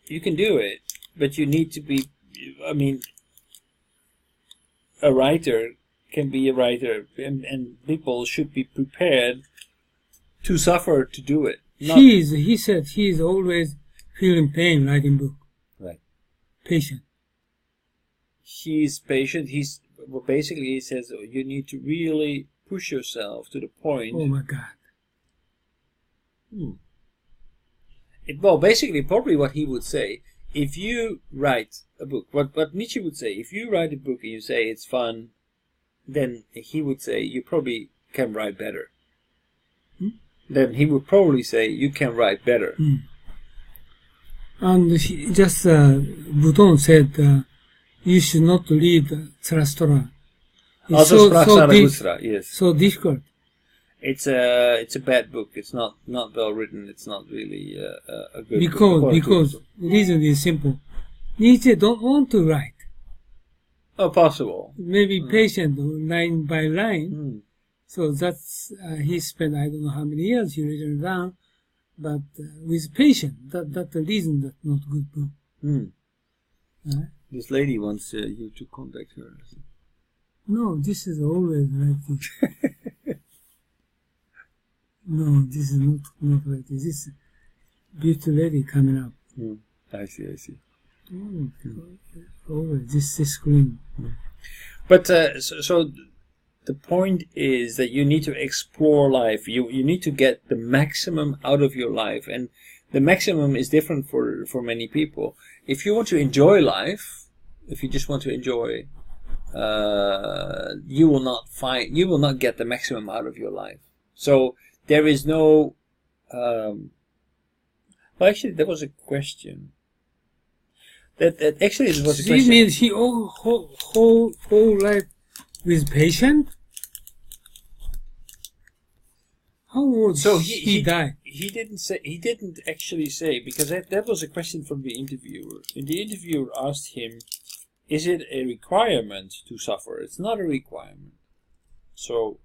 S1: you can do it, but you need to be, a writer can be a writer, and people should be prepared to suffer to do it. Not,
S2: He said he's always feeling pain writing book.
S1: Right.
S2: Patient.
S1: He's patient. Basically, he says you need to really push yourself to the point.
S2: Oh my God.
S1: Basically, probably what he would say, if you write a book, what Nietzsche would say, if you write a book and you say it's fun, then he would say you probably can write better. Then he would probably say you can write better.
S2: And Bouton said you should not read Zarathustra. It's
S1: Also, Zarathustra, yes.
S2: so difficult.
S1: It's a bad book. It's not well written. It's not really a good book.
S2: Because the reason is simple. Nietzsche don't want to write.
S1: Possible.
S2: Maybe patient, line by line. So that's he spent I don't know how many years he written down, but with patience. That's the reason that's not good book.
S1: This lady wants you to contact her.
S2: No, this is always like this. No, this is not like this. This is beautiful lady coming up.
S1: I see.
S2: Always this screen.
S1: But so the point is that you need to explore life. You need to get the maximum out of your life, and the maximum is different for many people. If you want to enjoy life, if you just want to enjoy, you will not get the maximum out of your life. So there is no. Actually, there was a question. That actually it was a question.
S2: She means he whole life with patient. How old
S1: So
S2: he died?
S1: He didn't actually say, because that was a question from the interviewer. And the interviewer asked him, is it a requirement to suffer? It's not a requirement. So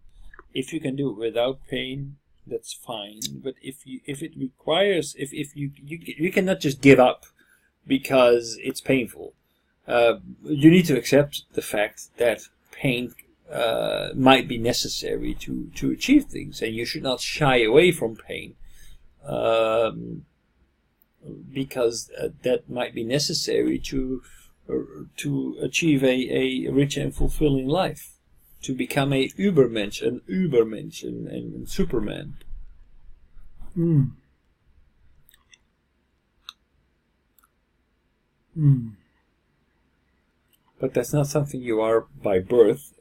S1: if you can do it without pain, that's fine. But if it requires, if you cannot just give up because it's painful. You need to accept the fact that pain might be necessary to achieve things, and you should not shy away from pain, because that might be necessary to achieve a rich and fulfilling life, to become a Übermensch, and Superman.
S2: Mm. Mm.
S1: But that's not something you are by birth,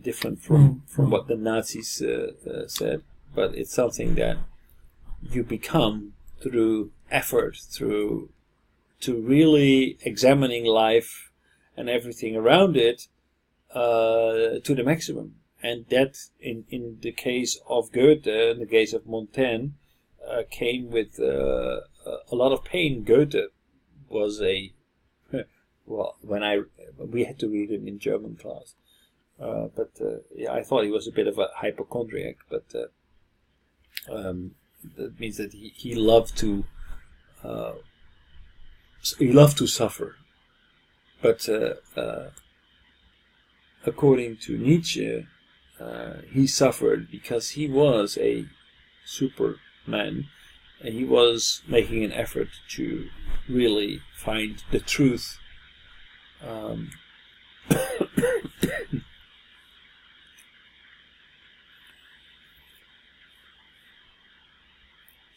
S1: different from what the Nazis said. But it's something that you become through effort, through to really examining life and everything around it to the maximum. And that, in the case of Goethe, in the case of Montaigne, came with a lot of pain. Goethe was well, we had to read him in German class, but yeah, I thought he was a bit of a hypochondriac. But that means that he loved to suffer. But according to Nietzsche, he suffered because he was a Superman, and he was making an effort to really find the truth.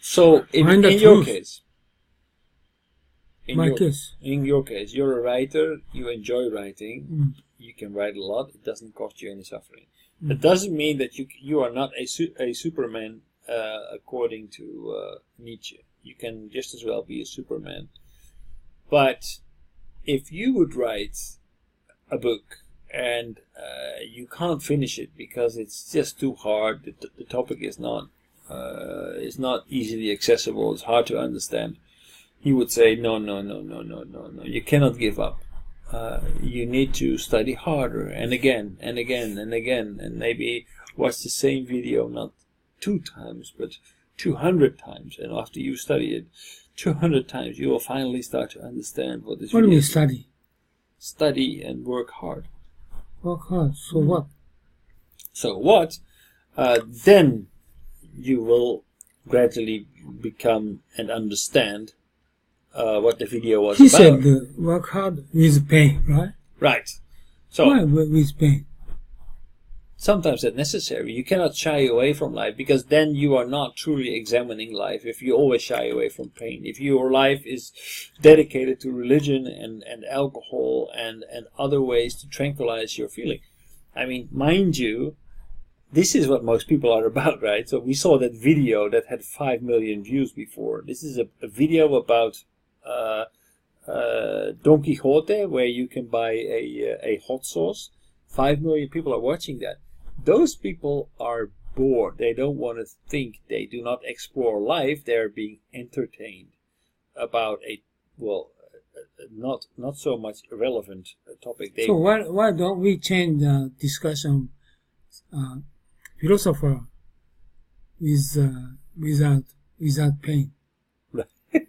S1: So in your case, in your case, you're a writer. You enjoy writing.
S2: Mm.
S1: You can write a lot. It doesn't cost you any suffering. That doesn't mean that you are not a Superman according to Nietzsche. You can just as well be a Superman. But if you would write a book and you can't finish it because it's just too hard, the topic is not easily accessible, it's hard to understand, he would say, no, you cannot give up. You need to study harder, and again, and again, and again, and maybe watch the same video not 2 times, but 200 times. And after you study it 200 times, you will finally start to understand what this
S2: What do
S1: video
S2: you
S1: is.
S2: study?
S1: Study and work hard.
S2: Work hard. So what?
S1: So what? Then you will gradually become and understand what the video was
S2: He
S1: about.
S2: said work hard with pain, right?
S1: Right. So
S2: Why with pain?
S1: sometimes that's necessary. You cannot shy away from life, because then you are not truly examining life if you always shy away from pain. If your life is dedicated to religion and alcohol and other ways to tranquilize your feeling. I mean, mind you, this is what most people are about, right? So we saw that video that had 5 million views before. This is a video about Don Quixote, where you can buy a hot sauce. 5 million people are watching that. Those people are bored. They don't want to think. They do not explore life. They're being entertained about not so much irrelevant topic.
S2: So why don't we change the discussion? Philosopher without pain,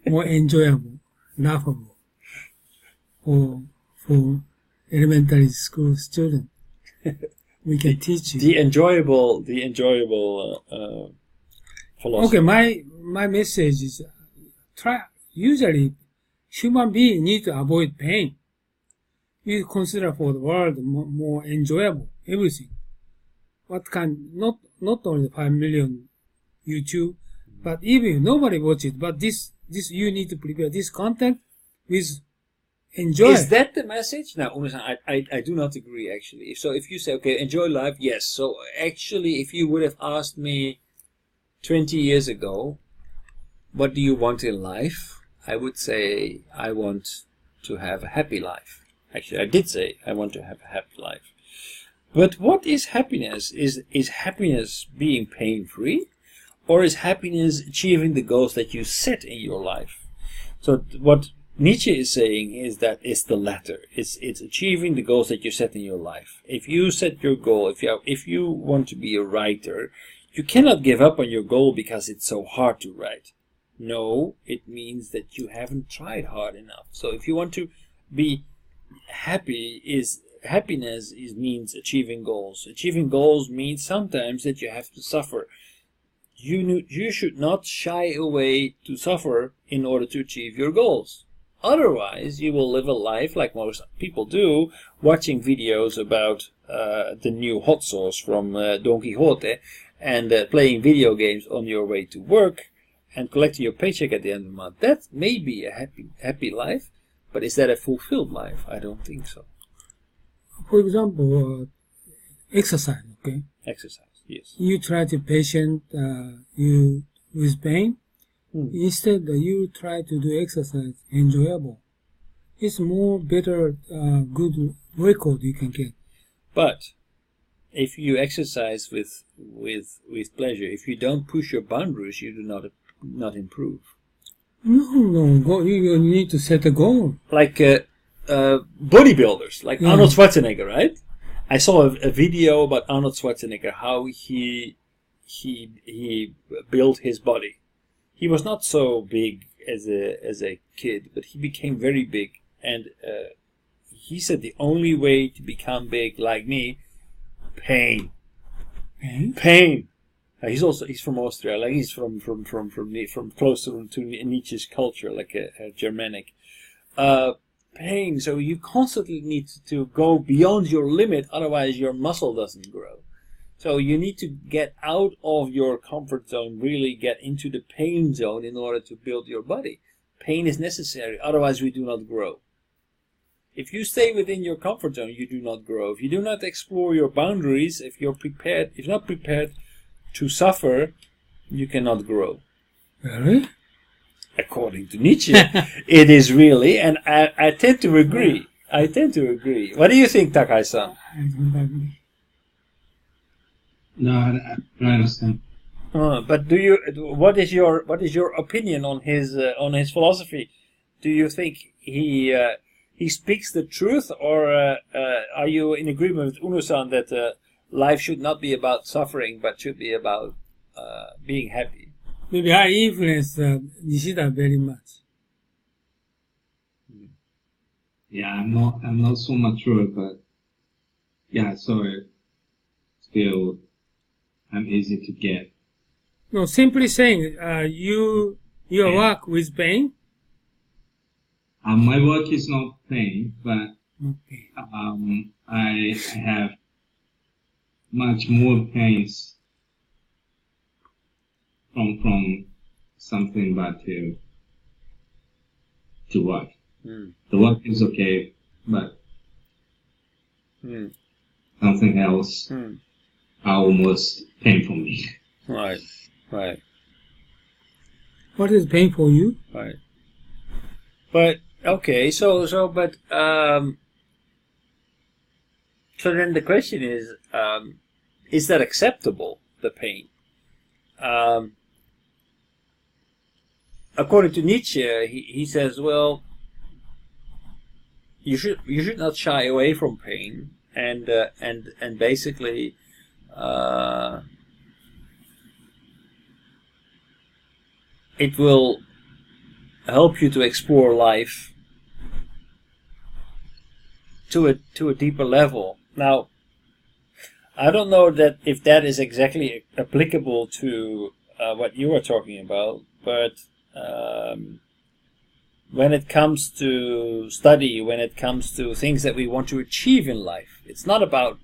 S2: more enjoyable, laughable for elementary school student. We can teach you.
S1: The enjoyable philosophy.
S2: Okay, my message is usually human beings need to avoid pain. We consider for the world more enjoyable everything. What can not only 5 million YouTube, but even nobody watch it. But this you need to prepare this content with enjoy.
S1: Is that the message? Now, I do not agree, actually. So if you say, okay, enjoy life, yes. So actually, if you would have asked me 20 years ago, what do you want in life? I would say, I want to have a happy life. Actually, I did say, I want to have a happy life. But what is happiness? Is happiness being pain-free? Or is happiness achieving the goals that you set in your life? So what Nietzsche is saying is that it's the latter. It's achieving the goals that you set in your life. If you set your goal, if you want to be a writer, you cannot give up on your goal because it's so hard to write. No, it means that you haven't tried hard enough. So if you want to be happy, is happiness means achieving goals. Achieving goals means sometimes that you have to suffer. You should not shy away to suffer in order to achieve your goals. Otherwise, you will live a life like most people do, watching videos about the new hot sauce from Don Quixote, and playing video games on your way to work, and collecting your paycheck at the end of the month. That may be a happy life, but is that a fulfilled life? I don't think so.
S2: For example, exercise, okay?
S1: Exercise, yes.
S2: You try to patient you with pain. Instead, you try to do exercise enjoyable. It's more better, good record you can get.
S1: But if you exercise with pleasure, if you don't push your boundaries, you do not improve.
S2: No. You need to set a goal.
S1: Like bodybuilders, like Arnold Schwarzenegger, right? I saw a video about Arnold Schwarzenegger, how he built his body. He was not so big as a kid, but he became very big. And he said the only way to become big like me, pain. Pain. He's from Austria. Like he's from close to Nietzsche's culture, like a Germanic. Pain. So you constantly need to go beyond your limit, otherwise your muscle doesn't grow. So you need to get out of your comfort zone, really get into the pain zone in order to build your body. Pain is necessary, otherwise we do not grow. If you stay within your comfort zone, you do not grow. If you do not explore your boundaries, if you're not prepared to suffer, you cannot grow.
S2: Really?
S1: According to Nietzsche, it is really, and I tend to agree. I tend to agree. What do you think, Takai-san?
S2: I don't agree.
S3: No, I understand.
S1: But what is your opinion on his philosophy? Do you think he speaks the truth, or are you in agreement with Uno-san that life should not be about suffering, but should be about being happy?
S2: Maybe I influence Nishida very much.
S3: Yeah, I'm not so mature, but yeah, so still, I'm easy to get.
S2: No, simply saying, your work with pain.
S3: My work is not pain, but
S2: Okay.
S3: I have much more pains from something bad to work. The work is okay, but something else are almost pain for me.
S1: Right.
S2: What is pain for you?
S1: Right. But okay, so then the question is that acceptable, the pain? According to Nietzsche, he says, well, you should not shy away from pain, and basically it will help you to explore life to a deeper level. Now, I don't know that if that is exactly applicable to what you are talking about, but when it comes to study, when it comes to things that we want to achieve in life, it's not about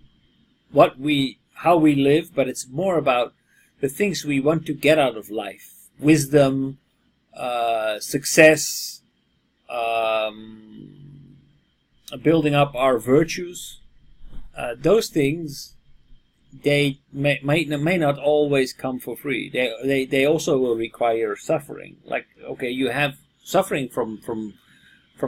S1: how we live, but it's more about the things we want to get out of life. Wisdom, success, building up our virtues. Those things, they may not always come for free. They also will require suffering. Like, okay, you have suffering from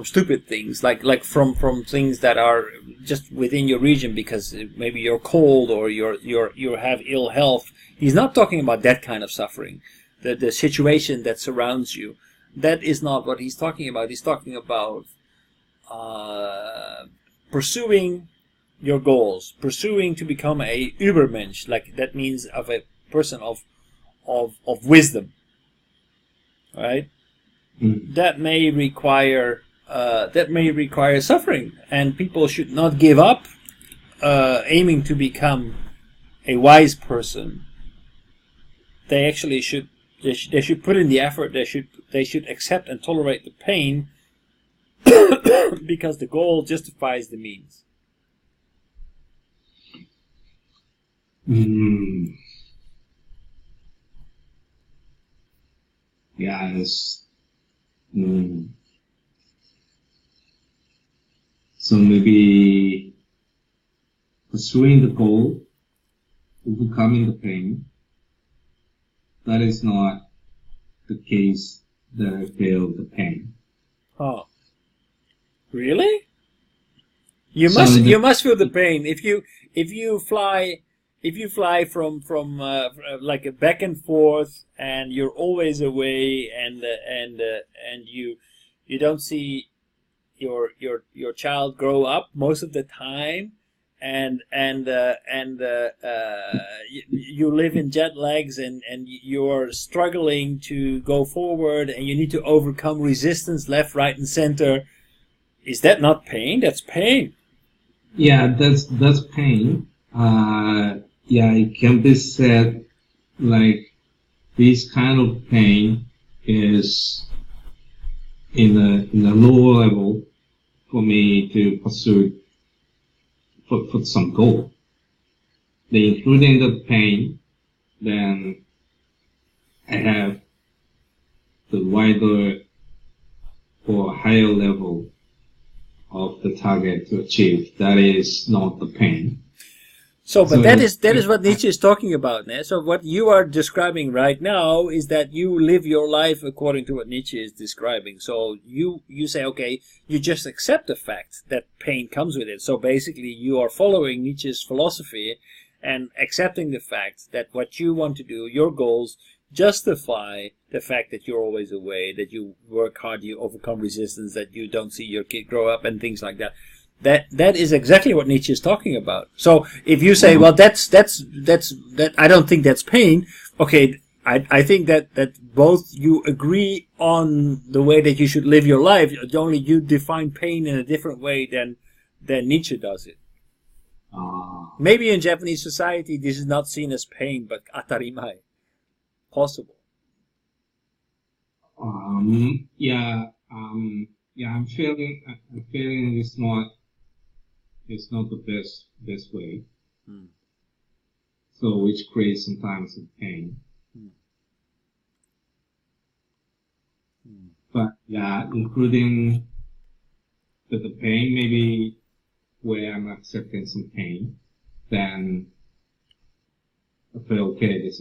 S1: stupid things, like from things that are just within your region because maybe you're cold or you have ill health. He's not talking about that kind of suffering. The situation that surrounds you. That is not what he's talking about. He's talking about pursuing your goals, pursuing to become a Übermensch, like that means of a person of wisdom, right? That may require suffering, and people should not give up aiming to become a wise person, they actually should put in the effort. They should accept and tolerate the pain because the goal justifies the means.
S3: Yes. So maybe pursuing the goal, overcoming the pain, that is not the case that I feel the pain.
S1: Oh, really? You
S3: So
S1: must feel the pain if you fly from like a back and forth, and you're always away, and you don't see your child grow up most of the time, and you live in jet lags, and you're struggling to go forward, and you need to overcome resistance left, right, and center. Is that not pain? That's pain.
S3: Yeah, that's pain. Yeah, it can be said like this kind of pain is in a lower level for me to pursue for some goal. Then including the pain, then I have the wider or higher level of the target to achieve. That is not the pain.
S1: So, but that is what Nietzsche is talking about. Né? So what you are describing right now is that you live your life according to what Nietzsche is describing. So you say, okay, you just accept the fact that pain comes with it. So basically you are following Nietzsche's philosophy and accepting the fact that what you want to do, your goals, justify the fact that you're always away, that you work hard, you overcome resistance, that you don't see your kid grow up, and things like that. That is exactly what Nietzsche is talking about. So if you say, well, that's I don't think that's pain. Okay, I think that both you agree on the way that you should live your life. Only you define pain in a different way than Nietzsche does it. Maybe in Japanese society this is not seen as pain, but atarimai, possible.
S3: Yeah. I'm feeling it's not the best way. So which creates sometimes some pain. But yeah, including the pain, maybe where I'm accepting some pain, then I feel okay. This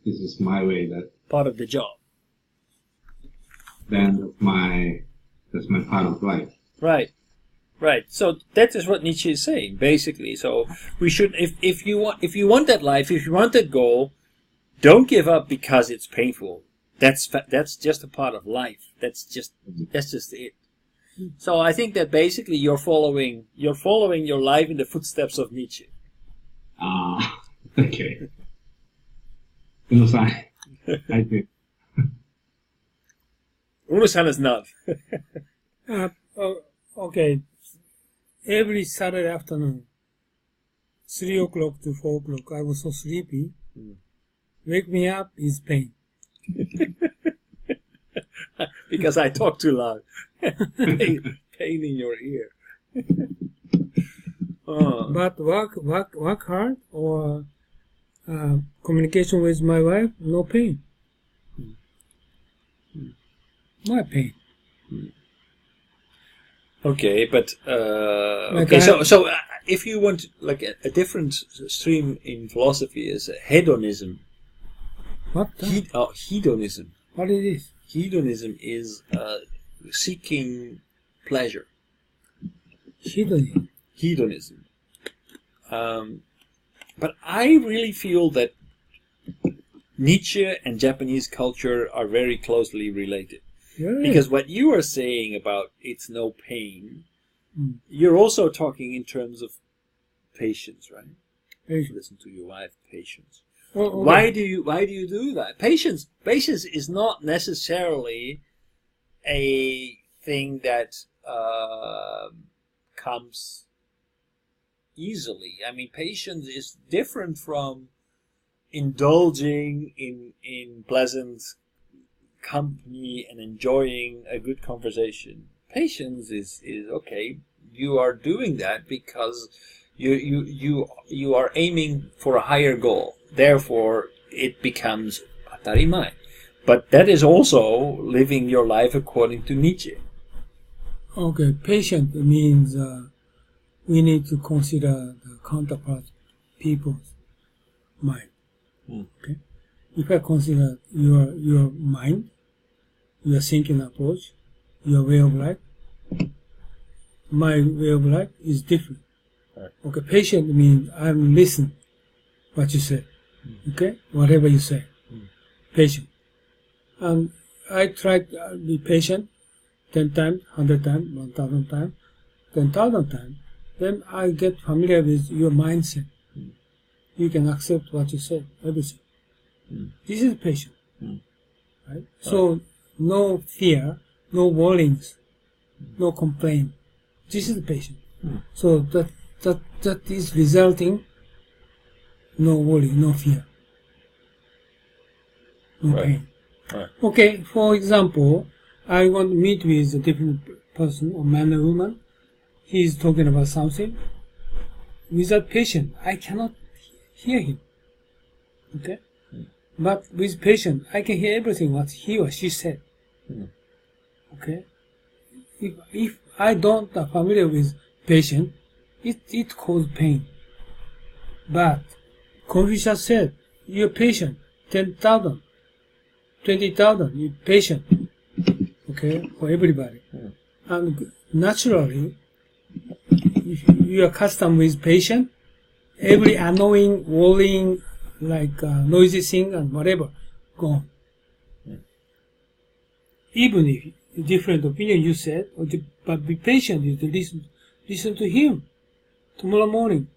S3: is my way. That
S1: part of the job.
S3: Then that's my part of life.
S1: Right. So that is what Nietzsche is saying, basically. So we should, if you want that life, if you want that goal, don't give up because it's painful. That's just a part of life. That's just it. So I think that basically you're following your life in the footsteps of Nietzsche.
S3: Okay. I think.
S1: Uno-san is not.
S2: Okay. Every Saturday afternoon, 3 o'clock to 4 o'clock, I was so sleepy. Wake me up is pain.
S1: Because I talk too loud. Pain in your ear.
S2: But work hard or communication with my wife, no pain. My pain.
S1: Okay, but
S2: Like
S1: okay. So if you want like a different stream in philosophy is hedonism.
S2: What?
S1: Hedonism.
S2: What is this?
S1: Hedonism is seeking pleasure. Hedonism. But I really feel that Nietzsche and Japanese culture are very closely related.
S2: Yeah.
S1: Because what you are saying about it's no pain, you're also talking in terms of patience, right?
S2: Patience.
S1: Listen to your wife, patience.
S2: Oh, okay.
S1: Why do you do that? Patience is not necessarily a thing that comes easily. I mean, patience is different from indulging in pleasant company and enjoying a good conversation. Patience is okay. You are doing that because you are aiming for a higher goal. Therefore, it becomes atarimai. But that is also living your life according to Nietzsche.
S2: Okay, patient means we need to consider the counterpart people's mind. Okay, if I consider your mind, your thinking approach, your way of life, my way of life is different.
S1: Right.
S2: Okay, patient means I'm listening what you say. Okay, whatever you say, patient. And I try to be patient 10 times, 100 times, 1,000 times, 10,000 times. Then I get familiar with your mindset. You can accept what you say, everything. This is patient. Right? So, no fear, no warnings, no complaint. This is patient. So that is resulting no worry, no fear, no pain.
S1: Right.
S2: Okay, for example, I want to meet with a different person, or man or woman. He is talking about something. Without patience, I cannot hear him. Okay? But with patience, I can hear everything what he or she said. Okay? If I don't familiar with patience, it causes pain. But Confucius said, you're patient, 10,000, 20,000, you're patient. Okay, for everybody. And naturally, if you are accustomed with patience, every annoying, worrying, like noisy thing and whatever, gone. Even if different opinion you said, but be patient, you listen to him. Tomorrow morning,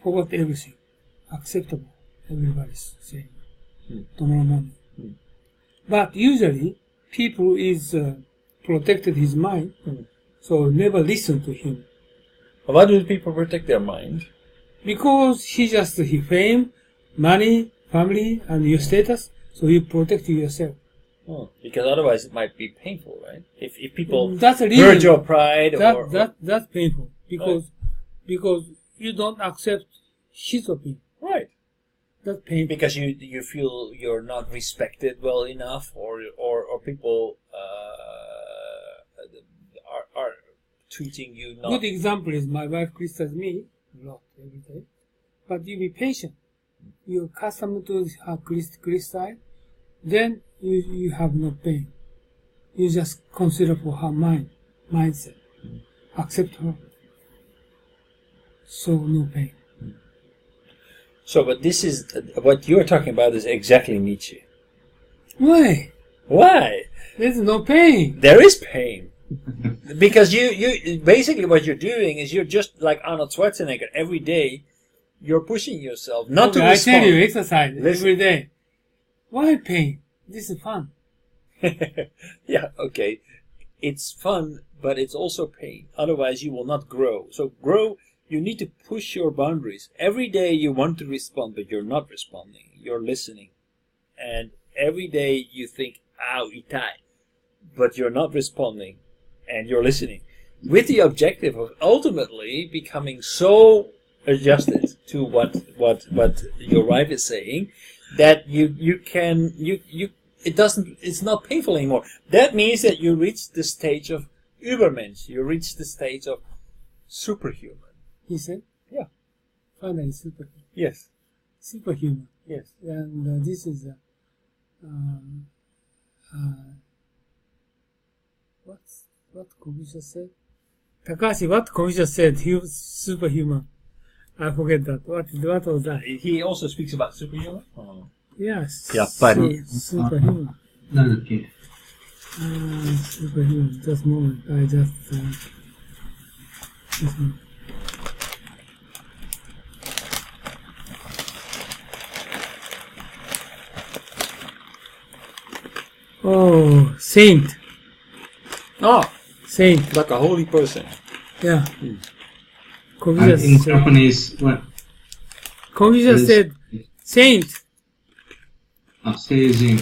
S2: forget everything. Acceptable, everybody's saying. Tomorrow morning. But usually, people is protected his mind, so never listen to him.
S1: Why do people protect their mind?
S2: Because he fame, money, family, and your status, so you protect yourself.
S1: Because otherwise it might be painful, right? If people
S2: That's a
S1: hurt your pride
S2: that's painful because you don't accept his opinion.
S1: Right.
S2: That's painful.
S1: Because you feel you're not respected well enough, or people are treating you not.
S2: Good example is my wife criticizes me a lot every day, but you be patient. You're accustomed to her criticize, then you have no pain. You just consider for her mindset, accept her. So no pain.
S1: So, but this is what you're talking about is exactly Nietzsche.
S2: Why?
S1: Why?
S2: There's no pain.
S1: There is pain. Because you basically what you're doing is you're just like Arnold Schwarzenegger. Every day you're pushing yourself not to respond.
S2: I tell you, exercise every day. Why pain? This is fun.
S1: Yeah, okay. It's fun, but it's also pain. Otherwise you will not grow. So grow, you need to push your boundaries. Every day you want to respond, but you're not responding. You're listening. And every day you think, ow, itai. But you're not responding. And you're listening. With the objective of ultimately becoming so adjusted to what your wife is saying that it's not painful anymore. That means that you reach the stage of Übermensch. You reach the stage of superhuman.
S2: He said?
S1: Yeah.
S2: Finally, superhuman.
S1: Yes.
S2: Superhuman.
S1: Yes.
S2: And this is what Confucius said? Takashi, what Confucius said? He was superhuman. I forget that. What was that?
S1: He also speaks about superhuman?
S2: Yes.
S1: Yappari.
S2: Superhuman. Superhuman. Just a moment. I just... this one. Oh, saint.
S1: Oh,
S2: Saint.
S1: like a holy person.
S2: Yeah. Confucius
S3: in
S2: said,
S3: Japanese, what?
S2: Confucius said saint.
S3: Seijin.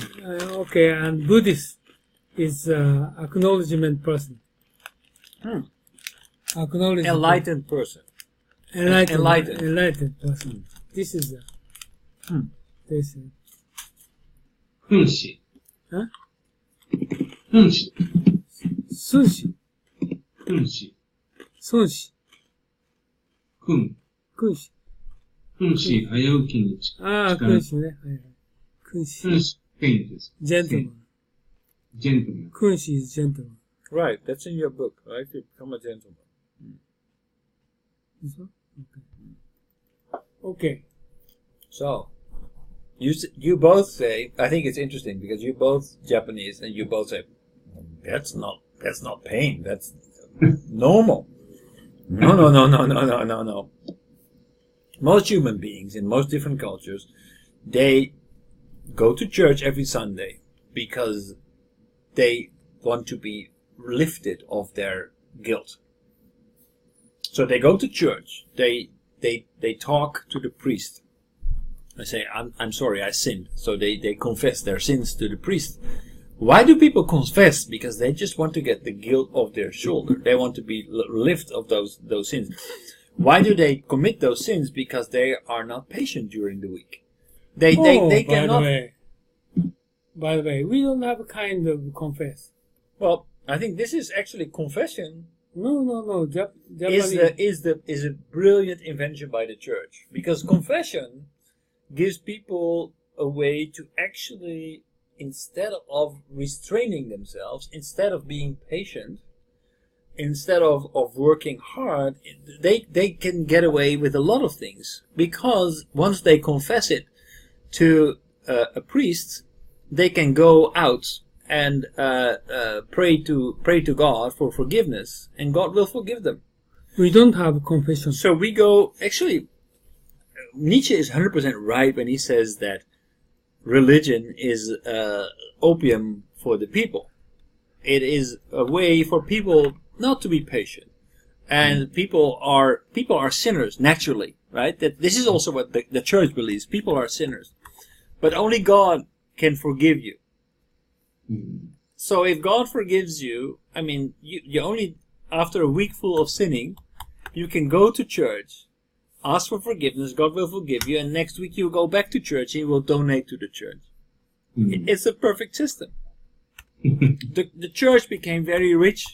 S2: Okay, and Buddhist is acknowledgement person. Acknowledgement.
S1: Enlightened person.
S2: Enlightened person. This is this.
S3: Kunshi.
S2: Huh?
S3: Kunshi.
S2: Sunshi.
S3: Kunshi.
S2: Sunshi.
S3: Kun.
S2: Kunshi.
S3: Kunshi. 早起きに
S2: ああ、君子ね。はいはい。君子。
S3: Kunshi. ペインです。
S2: Gentleman.
S3: Gentleman.
S2: 君子 is gentleman.
S1: Right, that's in your book, right? To become a gentleman.
S2: This one? Okay.
S1: So, you both say, I think it's interesting because you both Japanese and you both say, that's not pain, that's normal. No. Most human beings in most different cultures, they go to church every Sunday because they want to be lifted of their guilt. So they go to church, they talk to the priest. They say, I'm sorry, I sinned. So they confess their sins to the priest. Why do people confess? Because they just want to get the guilt off their shoulder. They want to be lifted of those sins. Why do they commit those sins? Because they are not patient during the week. They cannot.
S2: By the way, we don't have a kind of confess.
S1: Well, I think this is actually confession.
S2: No.
S1: Is a brilliant invention by the church, because confession gives people a way to actually, instead of restraining themselves, instead of being patient, instead of working hard, they can get away with a lot of things, because once they confess it to a priest, they can go out and pray to God for forgiveness, and God will forgive them.
S2: We don't have confession.
S1: So we go, actually, Nietzsche is 100% right when he says that religion is opium for the people. It is a way for people not to be patient. And people are sinners naturally, right? That this is also what the church believes. People are sinners. But only God can forgive you. So if God forgives you, I mean, you only, after a week full of sinning, you can go to church, ask for forgiveness, God will forgive you, and next week you go back to church and you will donate to the church. It's a perfect system. The church became very rich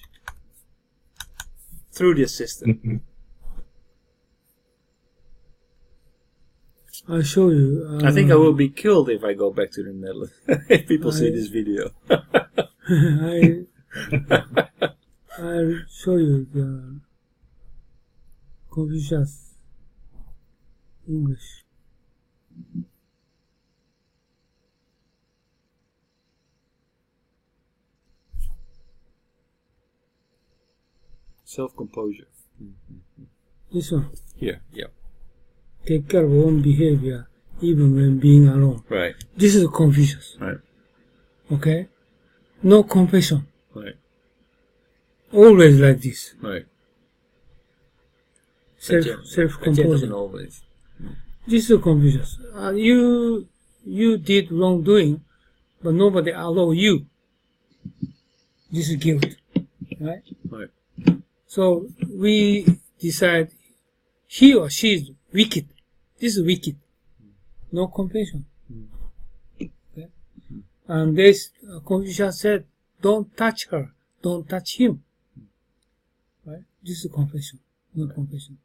S1: through this system.
S2: I'll show you.
S1: I think I will be killed if I go back to the Netherlands. If people see this video.
S2: I'll show you the Confucius English.
S1: Self-composure.
S2: This one.
S1: Here, yeah.
S2: Take care of own behavior even when being alone.
S1: Right.
S2: This is Confucius.
S1: Right.
S2: Okay? No confession.
S1: Right.
S2: Always like this.
S1: Right.
S2: Self-composure.
S1: Always.
S2: This is Confucius. You did wrongdoing, but nobody allow you. This is guilt. Right?
S1: Right.
S2: So we decide he or she is wicked. This is wicked. No compassion. Okay? And this Confucius said, don't touch her, don't touch him. Right? This is compassion, no compassion.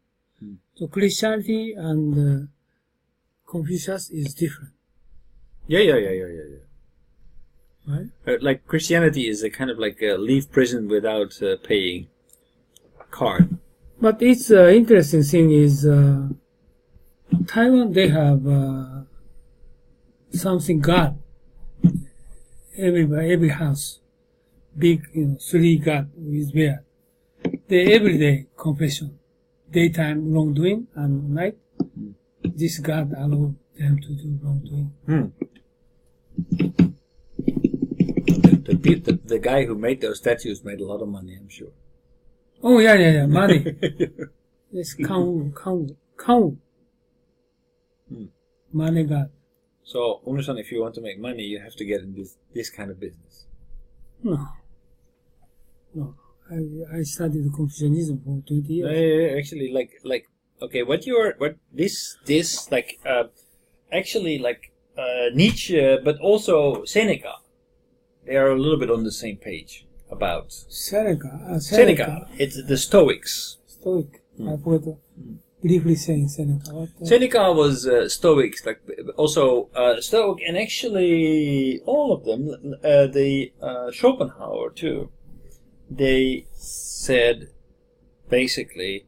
S2: So Christianity and Confucius is different.
S1: Yeah.
S2: Right?
S1: Like Christianity is a kind of like leave prison without paying card.
S2: But it's interesting thing is Taiwan, they have something God. Every house, big, 3 God with beard. They everyday confession, daytime wrongdoing and night. This God allow them to do wrongdoing.
S1: The guy who made those statues made a lot of money, I'm sure.
S2: Oh yeah, money. Yes, Kang. Money God.
S1: So, Uno-san, if you want to make money, you have to get in this kind of business.
S2: No. I studied Confucianism for 20 years.
S1: Actually, okay, Nietzsche, but also Seneca, they are a little bit on the same page about
S2: Seneca.
S1: It's the Stoics.
S2: Stoic. I forgot briefly saying Seneca.
S1: Seneca was Stoics, also Stoic, and actually all of them, the Schopenhauer too. They said basically,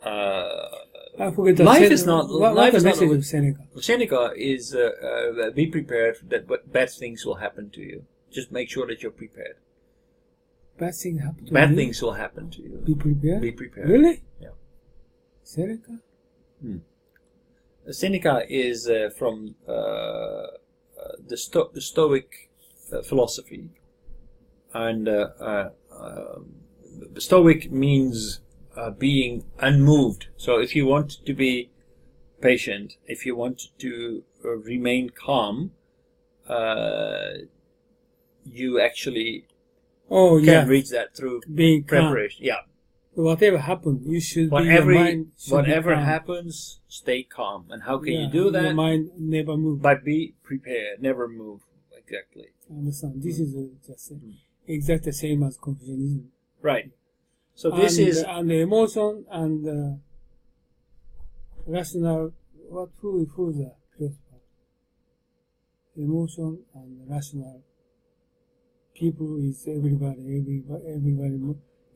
S2: I forget
S1: life is not.
S2: What the message of Seneca?
S1: Seneca is be prepared that bad things will happen to you. Just make sure that you're prepared.
S2: Bad things happen to you?
S1: Bad things will happen to you.
S2: Be prepared?
S1: Be prepared.
S2: Really?
S1: Yeah.
S2: Seneca?
S1: Seneca is from the Stoic philosophy. And Stoic means being unmoved. So if you want to be patient, if you want to remain calm, you actually can reach that through
S2: being
S1: preparation.
S2: Calm.
S1: Yeah.
S2: Whatever happens, you should
S1: whatever happens, stay calm. And how can you do that?
S2: Your mind never move.
S1: By be prepared, never move. Exactly.
S2: I understand. This is just exactly the same as Confucianism.
S1: Right. So this is
S2: and the emotion and rational. Who is the philosopher? Emotion and rational. People is everybody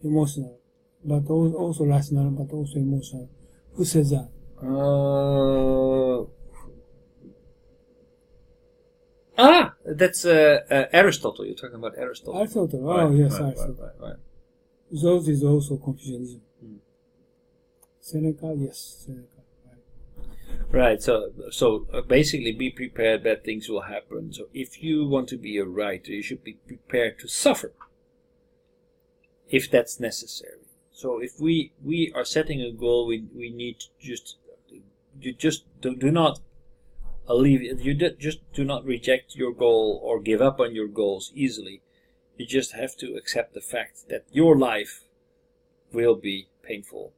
S2: emotional, but also rational, but also emotional. Who says that?
S1: That's Aristotle. You're talking about Aristotle.
S2: Aristotle.
S1: Right,
S2: Oh, yes,
S1: right,
S2: Aristotle.
S1: Right.
S2: Those is also Confucianism. Seneca, yes, Seneca.
S1: Right. So basically, be prepared. Bad things will happen. So if you want to be a writer, you should be prepared to suffer, if that's necessary. So if we are setting a goal, we need to just do not alleviate. Just do not reject your goal or give up on your goals easily. You just have to accept the fact that your life will be painful.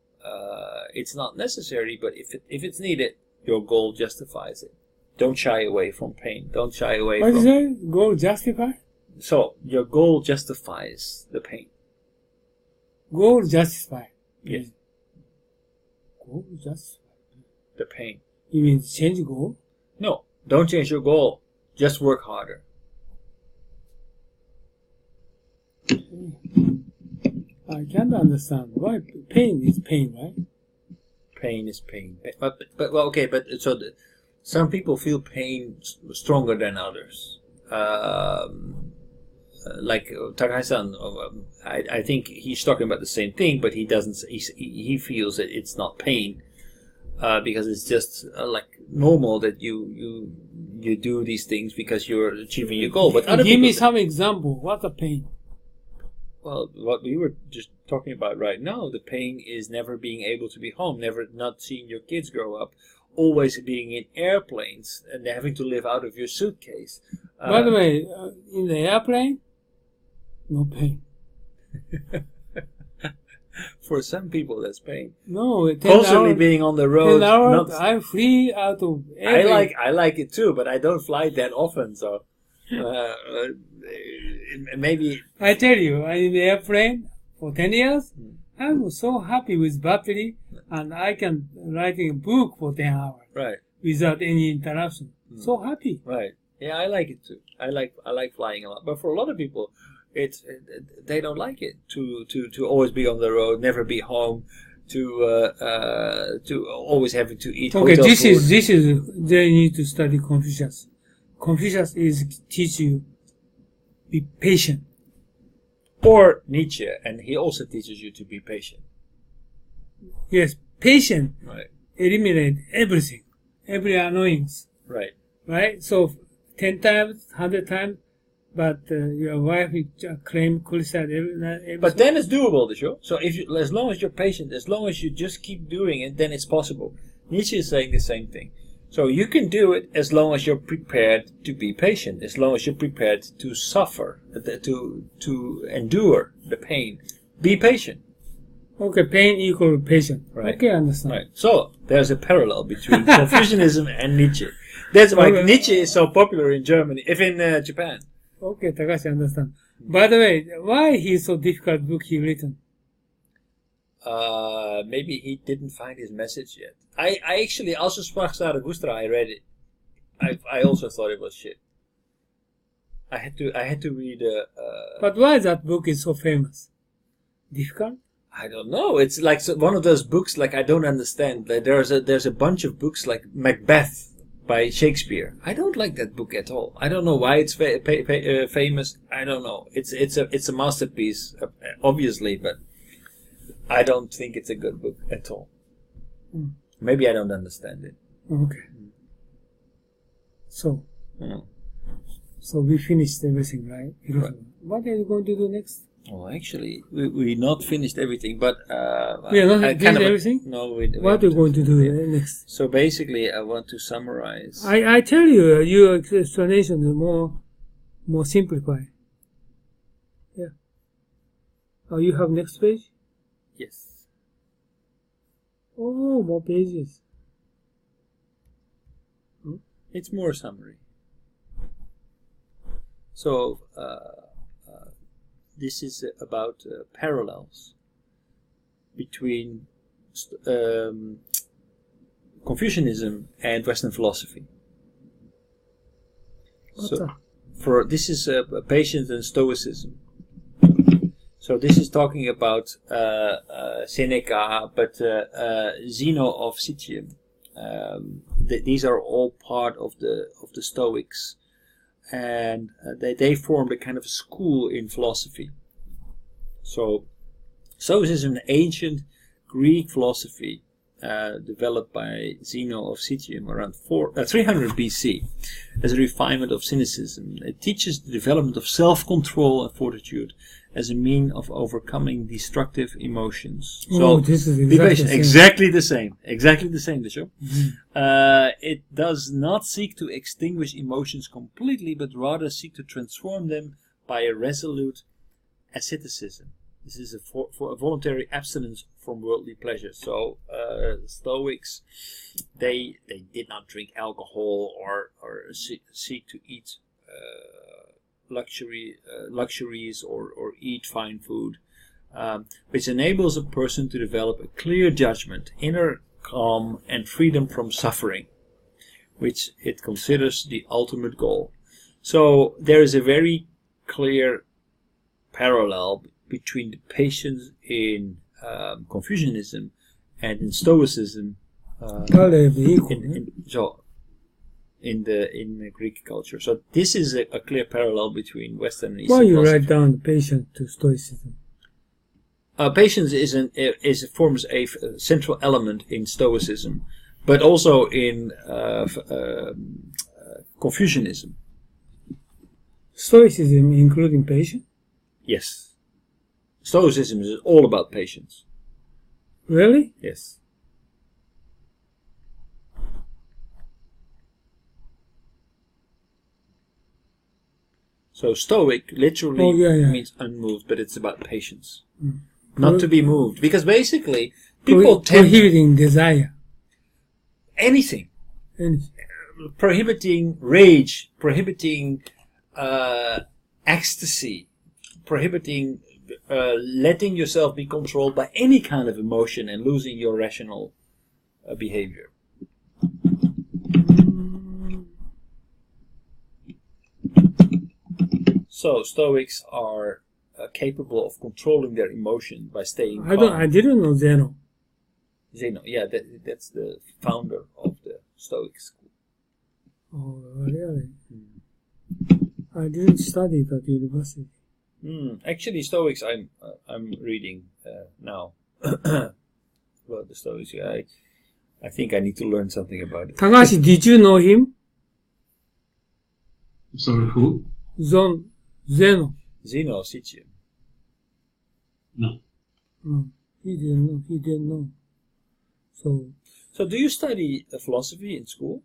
S1: It's not necessary, but if it's needed, your goal justifies it. Don't shy away from pain. Don't shy away from...
S2: What is it? Goal justify?
S1: So, your goal justifies the pain.
S2: Goal justify?
S1: Yes.
S2: Goal justify?
S1: The pain.
S2: You mean change goal?
S1: No, don't change your goal. Just work harder.
S2: I can't understand. Why? Pain is pain, right?
S1: Pain is pain. Some people feel pain stronger than others. Like Takahashi-san, I think he's talking about the same thing, but he doesn't. He feels that it's not pain because it's just like normal that you do these things because you're achieving your goal. But
S2: give me some example. What's the pain?
S1: Well, what we were just talking about right now, the pain is never being able to be home, never not seeing your kids grow up, always being in airplanes and having to live out of your suitcase.
S2: By the way, in the airplane, no pain.
S1: For some people, that's pain.
S2: No, 10
S1: constantly
S2: hours,
S1: being on the road.
S2: 10 hours, I'm free out of everything.
S1: I like it too, but I don't fly that often, so maybe.
S2: I tell you, I'm in the airplane for 10 years. I'm so happy with battery, and I can writing a book for 10 hours.
S1: Right.
S2: Without any interruption. So happy.
S1: Right. Yeah, I like it too. I like flying a lot, but for a lot of people, they don't like it to always be on the road, never be home, to always having to eat.
S2: Okay,
S1: hotel
S2: this
S1: food.
S2: is they need to study Confucius. Confucius is teach you be patient.
S1: Or Nietzsche, and he also teaches you to be patient.
S2: Yes, patient.
S1: Right.
S2: Eliminate everything, every annoyance.
S1: Right.
S2: Right. So 10 times, 100 times, but your wife claim suicide every
S1: But then it's doable, the show. So if you, as long as you're patient, as long as you just keep doing it, then it's possible. Nietzsche is saying the same thing. So you can do it as long as you're prepared to be patient, as long as you're prepared to suffer, to endure the pain. Be patient.
S2: Okay, pain equal patient.
S1: Right.
S2: Okay, I understand.
S1: Right. So there's a parallel between Confucianism and Nietzsche. That's why
S2: Okay.
S1: Nietzsche is so popular in Germany, if in Japan.
S2: Okay, Takashi, understand. By the way, why he so difficult book he written?
S1: Maybe he didn't find his message yet. I actually, also Sprach Zarathustra, I read it. I also thought it was shit. I had to read.
S2: But why that book is so famous? Difficult?
S1: I don't know. It's like one of those books. Like I don't understand. Like, there's a bunch of books like Macbeth by Shakespeare. I don't like that book at all. I don't know why it's famous. I don't know. It's a masterpiece, obviously, but I don't think it's a good book at all. Maybe I don't understand it.
S2: Okay. So,
S1: Mm.
S2: so we finished everything, right?
S1: Right.
S2: What are you going to do next?
S1: Well, actually, we not finished everything, but
S2: We are not
S1: I
S2: finished everything?
S1: No,
S2: What are you going to do next?
S1: So basically, I want to summarize.
S2: I tell you, your explanation is more simplified. Yeah. Oh, you have next page?
S1: Yes.
S2: Oh, more pages.
S1: It's more summary. So this is about parallels between Confucianism and Western philosophy.
S2: What's
S1: So,
S2: that?
S1: this is patience and stoicism. So this is talking about Seneca, but Zeno of Citium. These are all part of the Stoics, and they formed a kind of school in philosophy. So Stoicism, an ancient Greek philosophy developed by Zeno of Citium around 300 BC as a refinement of cynicism. It teaches the development of self-control and fortitude as a mean of overcoming destructive emotions.
S2: Oh, this is
S1: be patient.
S2: exactly the same.
S1: Exactly the same, the show. It does not seek to extinguish emotions completely, but rather seek to transform them by a resolute asceticism. This is for a voluntary abstinence from worldly pleasure. So Stoics, they did not drink alcohol or seek to eat luxuries or eat fine food, which enables a person to develop a clear judgment, inner calm, and freedom from suffering, which it considers the ultimate goal. So there is a very clear parallel between the patience in Confucianism and in Stoicism. In the Greek culture. So this is a clear parallel between Western and Eastern
S2: Why you
S1: philosophy.
S2: write down patience to Stoicism?
S1: Patience forms a central element in Stoicism, but also in Confucianism.
S2: Stoicism including patience?
S1: Yes. Stoicism is all about patience.
S2: Really?
S1: Yes. So Stoic literally means unmoved, but it's about patience. Not to be moved. Because basically, people
S2: prohibiting desire.
S1: Anything. Prohibiting rage, prohibiting ecstasy, prohibiting letting yourself be controlled by any kind of emotion and losing your rational behavior. So Stoics are capable of controlling their emotion by staying calm.
S2: I didn't know Zeno.
S1: Zeno, yeah, that's the founder of the Stoic school.
S2: Oh, really? I didn't study it at university.
S1: Actually, Stoics I'm reading now. About the Stoics, yeah, I think I need to learn something about it.
S2: Takashi, did you know him?
S3: Sorry, who?
S2: Zeno.
S1: Zeno Sitchin.
S3: No.
S2: No, he didn't know. So
S1: do you study philosophy in school?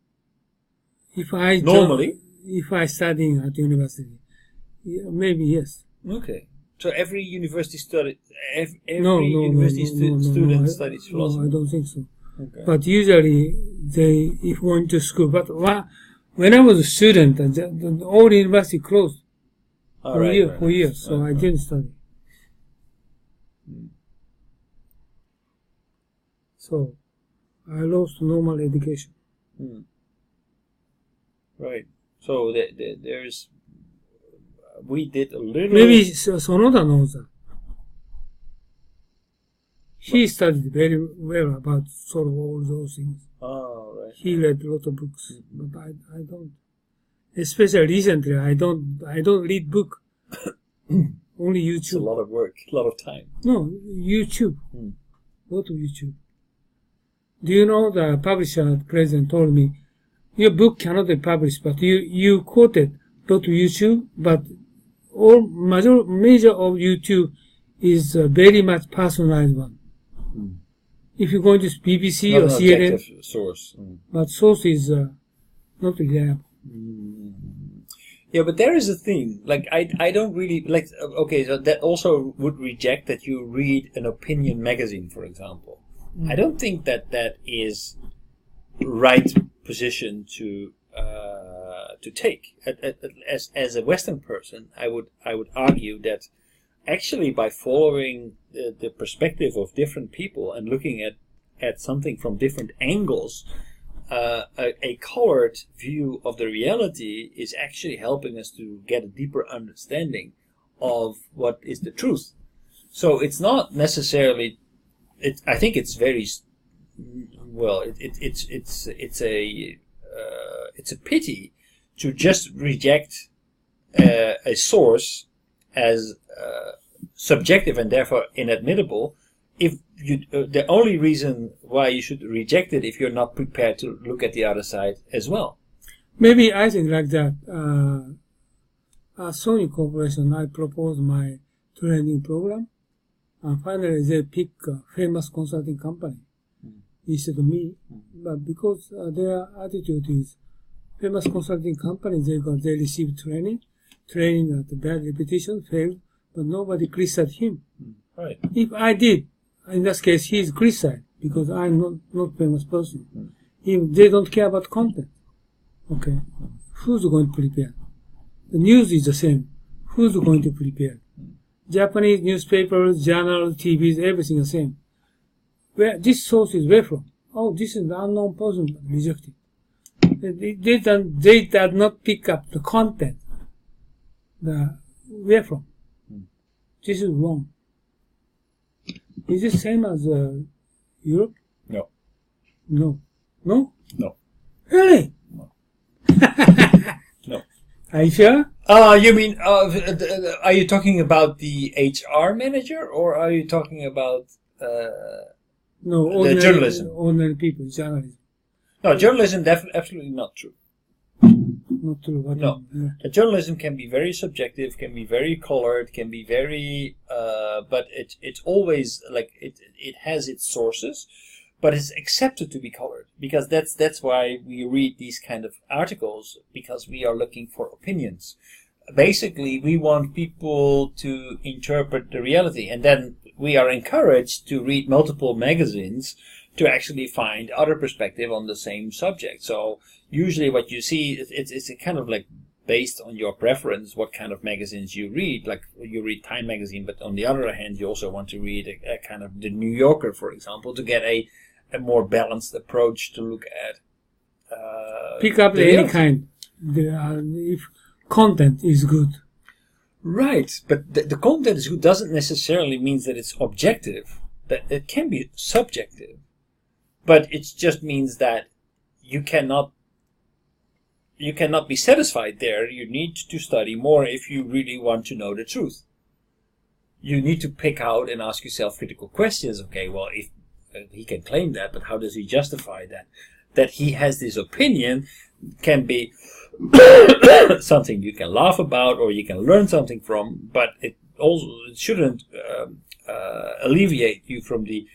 S2: if I
S1: Normally?
S2: if I studying at university, maybe yes.
S1: Okay. So every university student
S2: No,
S1: student studies philosophy.
S2: No, I don't think so.
S1: Okay.
S2: But usually if going to school. But when I was a student, all university closed for years, so I didn't study. So I lost normal education.
S1: Right. So there's we did a little.
S2: Maybe Sonoda knows that. He studied very well about sort of all those things.
S1: Oh, right.
S2: He read a lot of books, but I don't. Especially recently, I don't read book. Only YouTube.
S1: It's a lot of work, a lot of time.
S2: No, YouTube. Go to YouTube. Do you know the publisher at present told me, your book cannot be published, but you quoted, go to YouTube, but all major of YouTube is very much personalized one. If you go to BBC
S1: Not
S2: or
S1: an
S2: CNN,
S1: objective source.
S2: but source is not reliable.
S1: Yeah, but there is a thing. Like I don't really like. Okay, so that also would reject that you read an opinion magazine, for example. I don't think that is right position to take. As a Western person, I would argue that actually by following the perspective of different people and looking at something from different angles, a colored view of the reality is actually helping us to get a deeper understanding of what is the truth. So it's not necessarily. I think it's very well. It's a pity to just reject a source as subjective and therefore inadmissible. If the only reason why you should reject it if you're not prepared to look at the other side as well.
S2: Maybe I think like that. At Sony Corporation, I proposed my training program, and finally they pick a famous consulting company instead of me. But because their attitude is famous consulting company, they receive training at bad repetition, failed, but nobody criticized him.
S1: Right.
S2: If I did, in this case, he is criticized because I'm not famous person. If they don't care about content, okay, who's going to prepare? The news is the same. Who's going to prepare? Japanese newspapers, journals, TVs, everything the same. Where this source is where from? Oh, this is the unknown person, rejected. They did not pick up the content. Where from? This is wrong. Is it same as Europe?
S1: No.
S2: No. No?
S1: No.
S2: Really?
S1: No. No.
S2: Are you sure?
S1: You mean, are you talking about the HR manager or are you talking about
S2: No,
S1: the journalism?
S2: Ordinary people, journalism.
S1: No, journalism absolutely not true.
S2: Not true. What
S1: No. The journalism can be very subjective, can be very colored, can be very, but it's always like it has its sources, but it's accepted to be colored because that's why we read these kind of articles, because we are looking for opinions. Basically, we want people to interpret the reality, and then we are encouraged to read multiple magazines to actually find other perspective on the same subject. So usually what you see, it's a kind of like based on your preference, what kind of magazines you read. Like you read Time magazine, but on the other hand, you also want to read a kind of the New Yorker, for example, to get a more balanced approach to look at.
S2: Pick up any kind. If content is good.
S1: Right, but the content is good doesn't necessarily mean that it's objective. That it can be subjective. But it just means that you cannot be satisfied there. You need to study more if you really want to know the truth. You need to pick out and ask yourself critical questions. Okay, well, if he can claim that, but how does he justify that? That he has this opinion can be something you can laugh about or you can learn something from, but it shouldn't alleviate you from the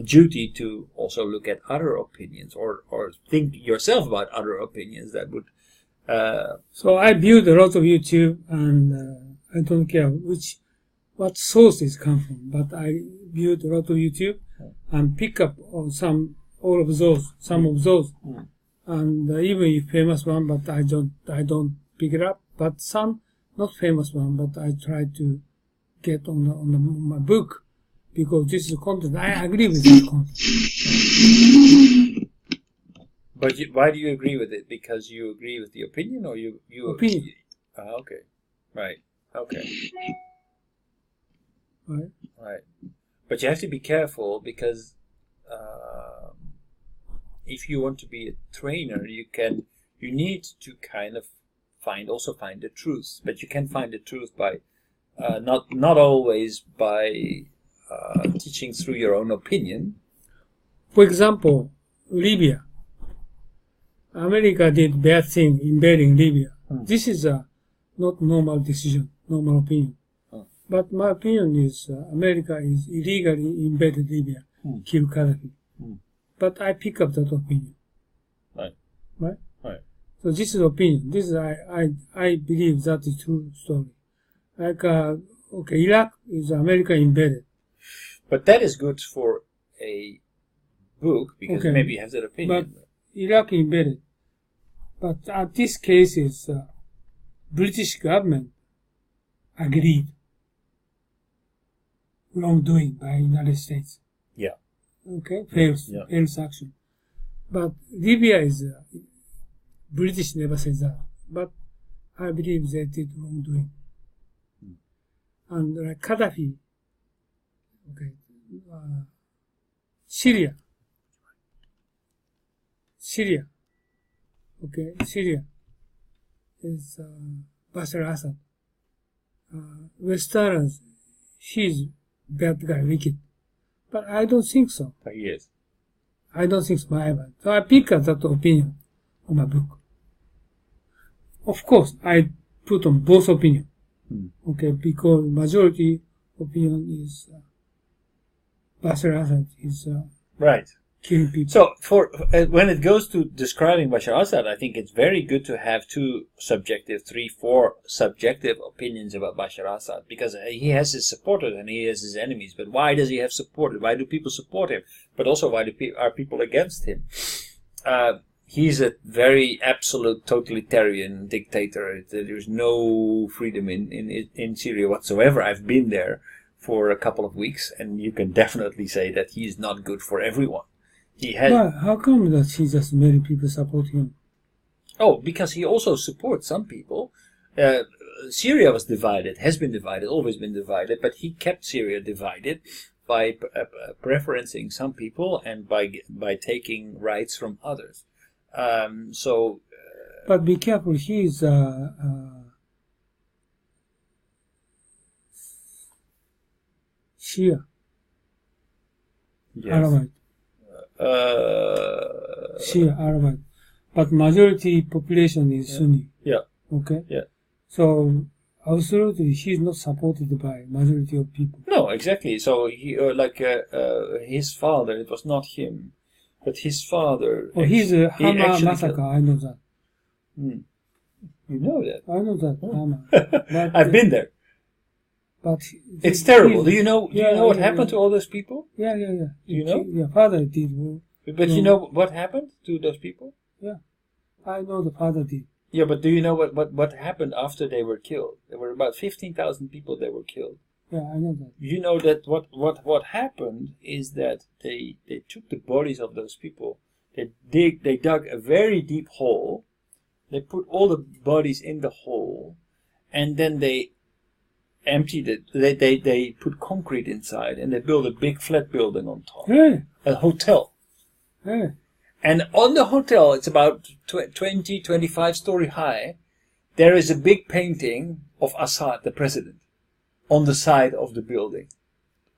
S1: duty to also look at other opinions or think yourself about other opinions that would.
S2: So I viewed a lot of YouTube, and I don't care what sources come from, but I viewed a lot of YouTube and pick up on some of those, and even if famous one, but I don't pick it up. But some not famous one, but I try to get on my book, because this is the content. I agree with this content.
S1: But why do you agree with it? Because you agree with the opinion, or you
S2: opinion?
S1: Okay, right, okay, right. But you have to be careful, because if you want to be a trainer, you need to kind of find the truth. But you can find the truth by not always by teaching through your own opinion.
S2: For example, Libya. America did bad thing invading Libya. This is a not normal decision, normal opinion. But my opinion is America is illegally invaded Libya, killed Gaddafi. But I pick up that opinion. Right. So this is opinion. This is I believe that is true story. Like Iraq is America invaded.
S1: But that is good for a book, because maybe you have that opinion.
S2: But Iraq invaded. But this case is British government agreed wrongdoing by United States.
S1: Yeah.
S2: Okay, fails action. But Libya is British never says that. But I believe they did wrongdoing. And like Gaddafi, Syria is Bashar Assad. Westerners, he's bad guy, wicked. But I don't think so.
S1: Yes.
S2: I don't think so either. So I pick up that opinion on my book. Of course, I put on both opinions. Because majority opinion is Bashar Assad is
S1: right.
S2: Killing people.
S1: So when it goes to describing Bashar Assad, I think it's very good to have 4 subjective opinions about Bashar Assad, because he has his supporters and he has his enemies. But why does he have supporters? Why do people support him? But also, why are people against him? He's a very absolute totalitarian dictator. There's no freedom in Syria whatsoever. I've been there for a couple of weeks, and you can definitely say that he's not good for everyone.
S2: Well, how come that he just many people support him?
S1: Oh, because he also supports some people. Syria was divided, has been divided, always been divided, but he kept Syria divided by preferencing some people and by taking rights from others.
S2: But be careful, he is Shia.
S1: Yes.
S2: Arabite. Shia, Arabite. But majority population is Sunni.
S1: Yeah.
S2: Okay?
S1: Yeah.
S2: So, absolutely, he is not supported by majority of people.
S1: No, exactly. So, he, his father, it was not him, but his father...
S2: Oh, he's a Hama massacre, I know that.
S1: You know that?
S2: I know that, Hama.
S1: I've been there.
S2: But
S1: it's terrible. Do you know what happened to all those people?
S2: Yeah.
S1: Do you know?
S2: Yeah, father did.
S1: But you know what happened to those people?
S2: Yeah. I know the father did.
S1: Yeah, but do you know what happened after they were killed? There were about 15,000 people that were killed.
S2: Yeah, I know that.
S1: You know that what happened is that they took the bodies of those people, they dug a very deep hole, they put all the bodies in the hole, and then they emptied it. They put concrete inside, and they built a big flat building on top.
S2: Hey.
S1: A hotel.
S2: Hey.
S1: And on the hotel, it's about 20, 25 story high, there is a big painting of Assad, the president, on the side of the building,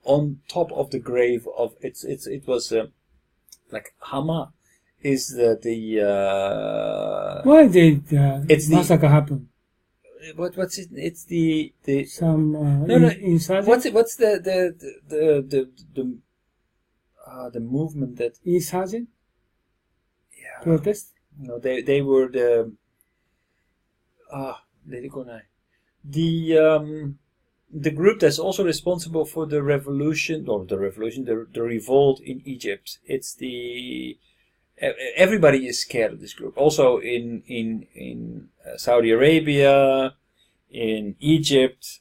S1: on top of the grave of, it was like Hama is the
S2: Why did
S1: It's the-
S2: massacre happen?
S1: what's it? It's the
S2: Some insurgent?
S1: what's the movement that
S2: Insurgent?
S1: yeah
S2: Protest?
S1: no they were the the group that's also responsible for the revolution the revolt in Egypt. It's the everybody is scared of this group. Also in Saudi Arabia, in Egypt,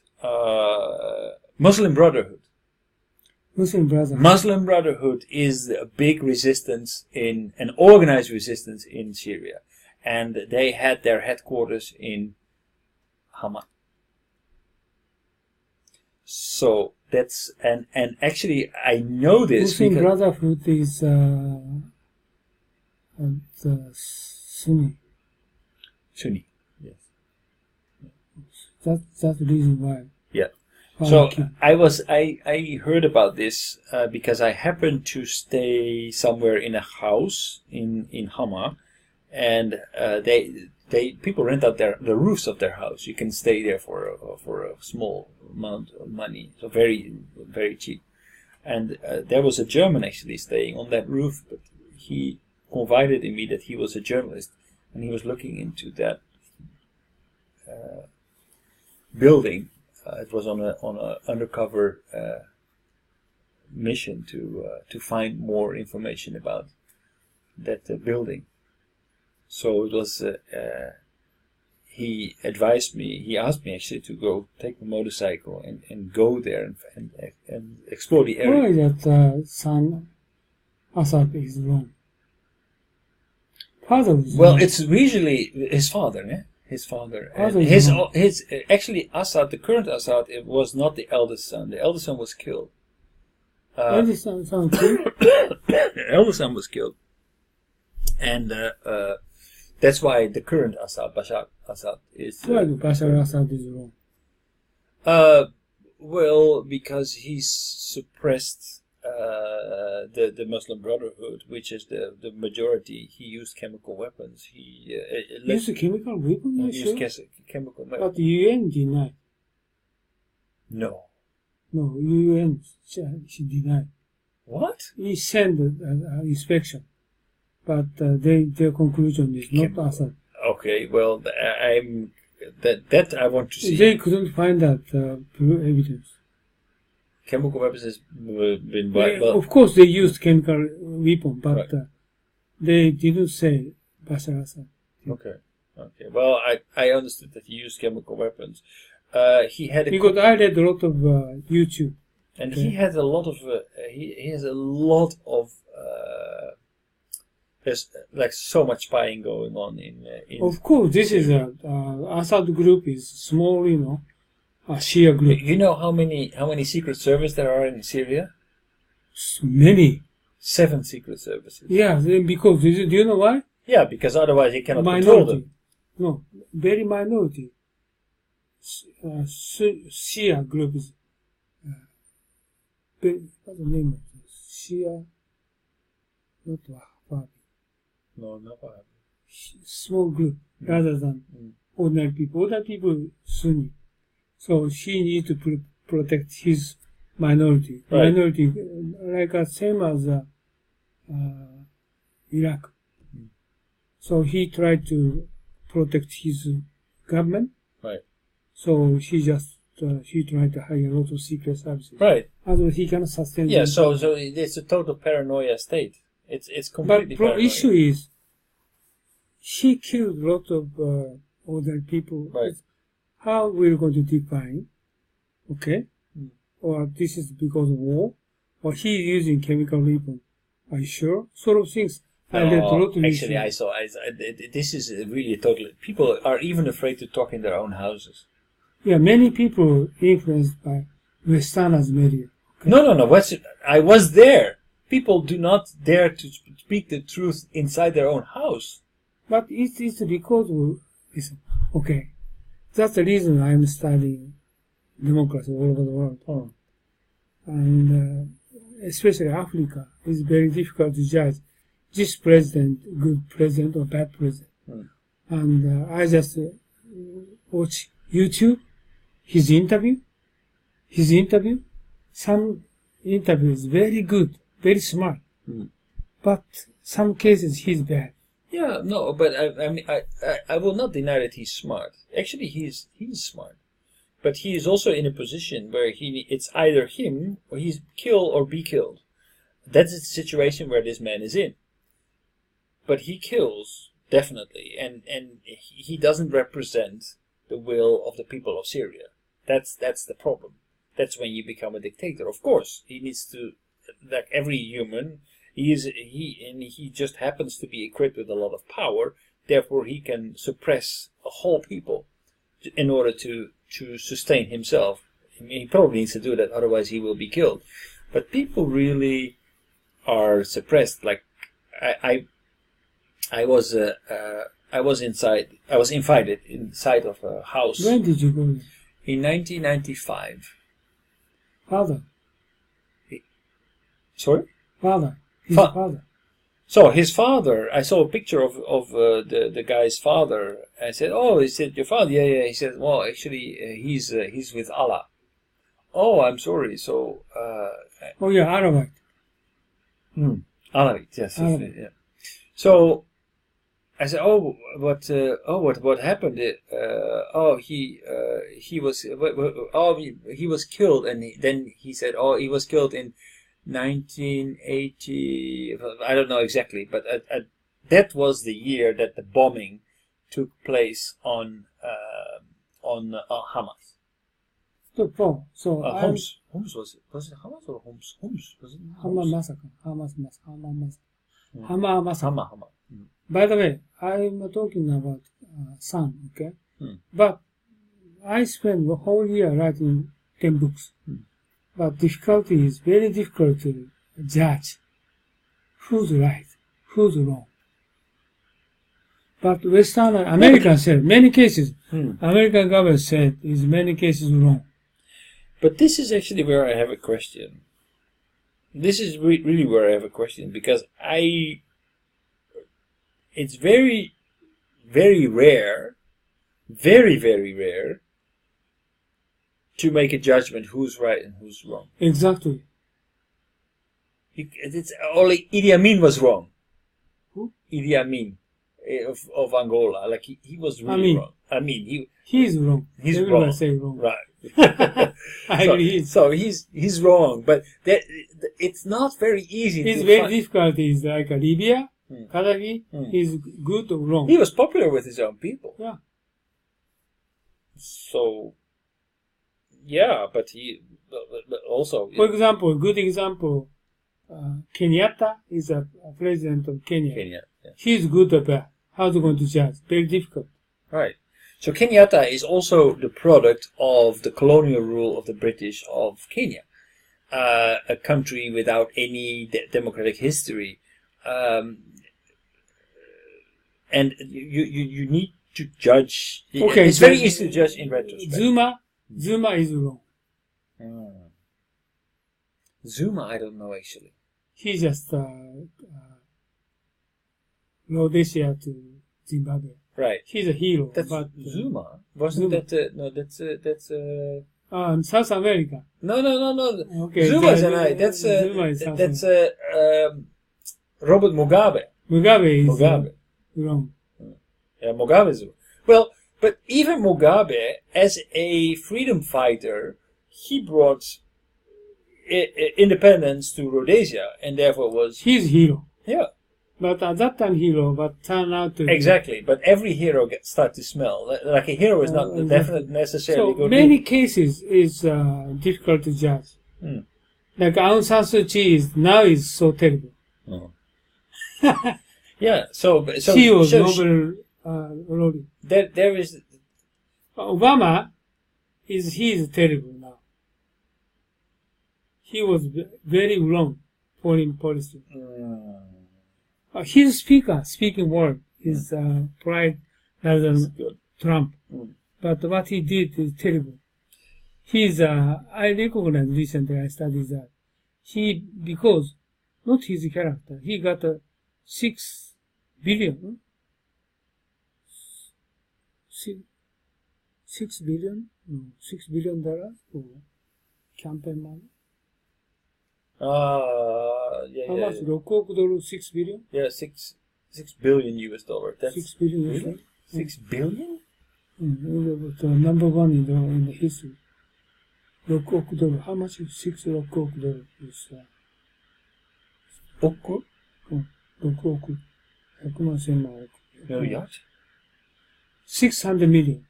S1: Muslim Brotherhood. Muslim Brotherhood is a big resistance an organized resistance in Syria, and they had their headquarters in Hama. So that's and actually I know this
S2: Muslim
S1: because
S2: Brotherhood is Sunni.
S1: Sunni. Yes.
S2: That's the reason why.
S1: Yeah.
S2: Why
S1: So
S2: they kill.
S1: I heard about this because I happened to stay somewhere in a house in Hama, and they people rent out the roofs of their house. You can stay there for a small amount of money, so very very cheap. And there was a German actually staying on that roof, but he confided in me that he was a journalist and he was looking into that building. It was on a undercover mission to find more information about that building. So it was. He advised me. He asked me actually to go take a motorcycle and go there and explore the area.
S2: Why that son Assad is wrong? Father was
S1: Well,
S2: wrong.
S1: it's usually his father, yeah? His father. And
S2: Father is
S1: his
S2: wrong.
S1: actually Assad, the current Assad, it was not the eldest son. The eldest son was killed.
S2: Eldest son killed?
S1: The eldest son was killed, and that's why the current Assad, Bashar Assad, is.
S2: Why Bashar Assad is wrong?
S1: Well, because he suppressed the Muslim Brotherhood, which is the majority. He used chemical weapons. He
S2: Use a chemical weapon, you
S1: used
S2: sure?
S1: chemical weapons.
S2: But the UN denied.
S1: No.
S2: No, UN she denied.
S1: What?
S2: He sent an inspection, but their conclusion is not
S1: Chemical.
S2: Assad.
S1: Okay. Well, I'm that I want to see.
S2: They couldn't find that evidence.
S1: Chemical weapons has been
S2: Of course, they used chemical weapon, but
S1: Right.
S2: they didn't say Bashar Assad.
S1: Okay. Well, I understood that he used chemical weapons. He had a
S2: Because I read a lot of YouTube.
S1: and
S2: okay.
S1: he had a lot of he has a lot of there's like so much spying going on in
S2: Of course, this is Assad group is small, a Shia group.
S1: You know how many secret service there are in Syria?
S2: Many.
S1: 7 secret services.
S2: Yeah, because do you know why?
S1: Yeah, because otherwise he cannot control
S2: Minority.
S1: them.
S2: No, very minority. Shia group is. What's the name of it? Shia. Not Wahhabi.
S1: No, not bad.
S2: Small group rather than ordinary people. Ordinary people Sunni. So she needs to protect his minority.
S1: Right.
S2: Minority, like same as Iraq. So he tried to protect his government.
S1: Right.
S2: So she tried to hire a lot of secret services.
S1: Right.
S2: Otherwise he cannot sustain.
S1: Yeah.
S2: them.
S1: So it's a total paranoia state. It's
S2: But
S1: completely
S2: the
S1: paranoia.
S2: issue is, she killed a lot of other people.
S1: Right.
S2: How we're going to define, okay? Or this is because of war, or he using chemical weapon. Are you sure? Sort of things. I read a lot of
S1: actually, I
S2: issues.
S1: saw. This is really totally. People are even afraid to talk in their own houses.
S2: Yeah, many people influenced by Westerners media.
S1: No. I was there. People do not dare to speak the truth inside their own house.
S2: But it's because okay. That's the reason I'm studying democracy all over the world. And especially Africa is very difficult to judge. this president, good president or bad president. And I just watch YouTube, his interview. Some interviews very good, very smart. But some cases he's bad.
S1: Yeah, no, but I mean, I will not deny that he's smart. Actually, he's smart, but he is also in a position where it's either him or he's kill or be killed. That's the situation where this man is in. But he kills definitely, and he doesn't represent the will of the people of Syria. That's the problem. That's when you become a dictator. Of course, he needs to, like every human. He just happens to be equipped with a lot of power. Therefore, he can suppress a whole people in order to sustain himself. I mean, he probably needs to do that, otherwise he will be killed. But people really are suppressed. Like I was invited inside of a house.
S2: When did you go there?
S1: In 1995.
S2: Father.
S1: Sorry?
S2: Father. His father.
S1: So his father, I saw a picture of the guy's father. I said, "Oh," he said, "Your father?" Yeah. He said, "Well, actually, he's with Allah." Oh, I'm sorry. So.
S2: Oh yeah, Alawite.
S1: Alawite, yes.
S2: Alawite.
S1: Yeah. So I said, "Oh, what happened? He was killed," and then he said, "Oh, he was killed in 1980, I don't know exactly, but that was the year that the bombing took place on Hamas.
S2: So
S1: Homs was it Hamas or Homs? Homs was it?
S2: Hama massacre. Hama massacre.
S1: Hama.
S2: By the way, I'm talking about son, okay? But I spent the whole year writing 10 books. But difficulty is very difficult to judge who's right, who's wrong. But Western American said many cases, American government said is many cases wrong.
S1: But this is actually where I have a question. This is really where I have a question, because it's very, very rare, very, very rare to make a judgment who's right and who's wrong.
S2: Exactly.
S1: It's only Idi Amin was wrong.
S2: Who?
S1: Idi Amin of Angola. Like he was really wrong. I mean,
S2: he's wrong.
S1: He's
S2: Everyone
S1: wrong.
S2: say wrong.
S1: Right.
S2: I agree.
S1: So he's wrong, but it's not very easy.
S2: It's very difficult. Is like Libya, Gaddafi. He's good or wrong.
S1: He was popular with his own people.
S2: Yeah.
S1: So. Yeah, but also.
S2: For example, good example, Kenyatta is a president of Kenya.
S1: Yeah.
S2: He's good or bad. How's he going to judge? Very difficult.
S1: Right. So Kenyatta is also the product of the colonial rule of the British of Kenya, a country without any democratic history, and you need to judge.
S2: Okay,
S1: it's very easy to judge in retrospect.
S2: Zuma is wrong.
S1: Zuma, I don't know actually.
S2: He just Rhodesia to Zimbabwe.
S1: Right.
S2: He's a hero.
S1: That's
S2: but
S1: Zuma. Wasn't
S2: Zuma.
S1: that? No, that's.
S2: South America.
S1: No.
S2: Okay,
S1: Zuma's an eye. That's
S2: Zuma is South
S1: that's Robert Mugabe.
S2: Mugabe is
S1: Mugabe.
S2: Wrong.
S1: Yeah, Mugabe is. Well, but even Mugabe, as a freedom fighter, he brought independence to Rhodesia, and therefore was.
S2: He's hero.
S1: Yeah.
S2: But at that time hero, but turned out to
S1: Exactly. But every hero start to smell like a hero is not definitely necessarily
S2: so
S1: good.
S2: many cases is difficult to judge. Like Aung San Suu Kyi is so terrible.
S1: Yeah. So
S2: she was Nobel laureate.
S1: There is.
S2: Obama he is terrible now. He was very wrong foreign policy. His speaking word is pride rather than Trump. But what he did is terrible. I recognize recently I studied that. Because, not his character, he got 6 billion. 6 billion? No, $6 billion for campaign money.
S1: Yeah,
S2: How
S1: yeah,
S2: much? $6 billion?
S1: yeah, $6 billion US. That's
S2: 6 billion.
S1: really? 6 billion?
S2: The number one in the history. $6 How much is $6 is?
S1: 億?
S2: 6億。100万、1000万億。
S1: Miljard?
S2: 600 million.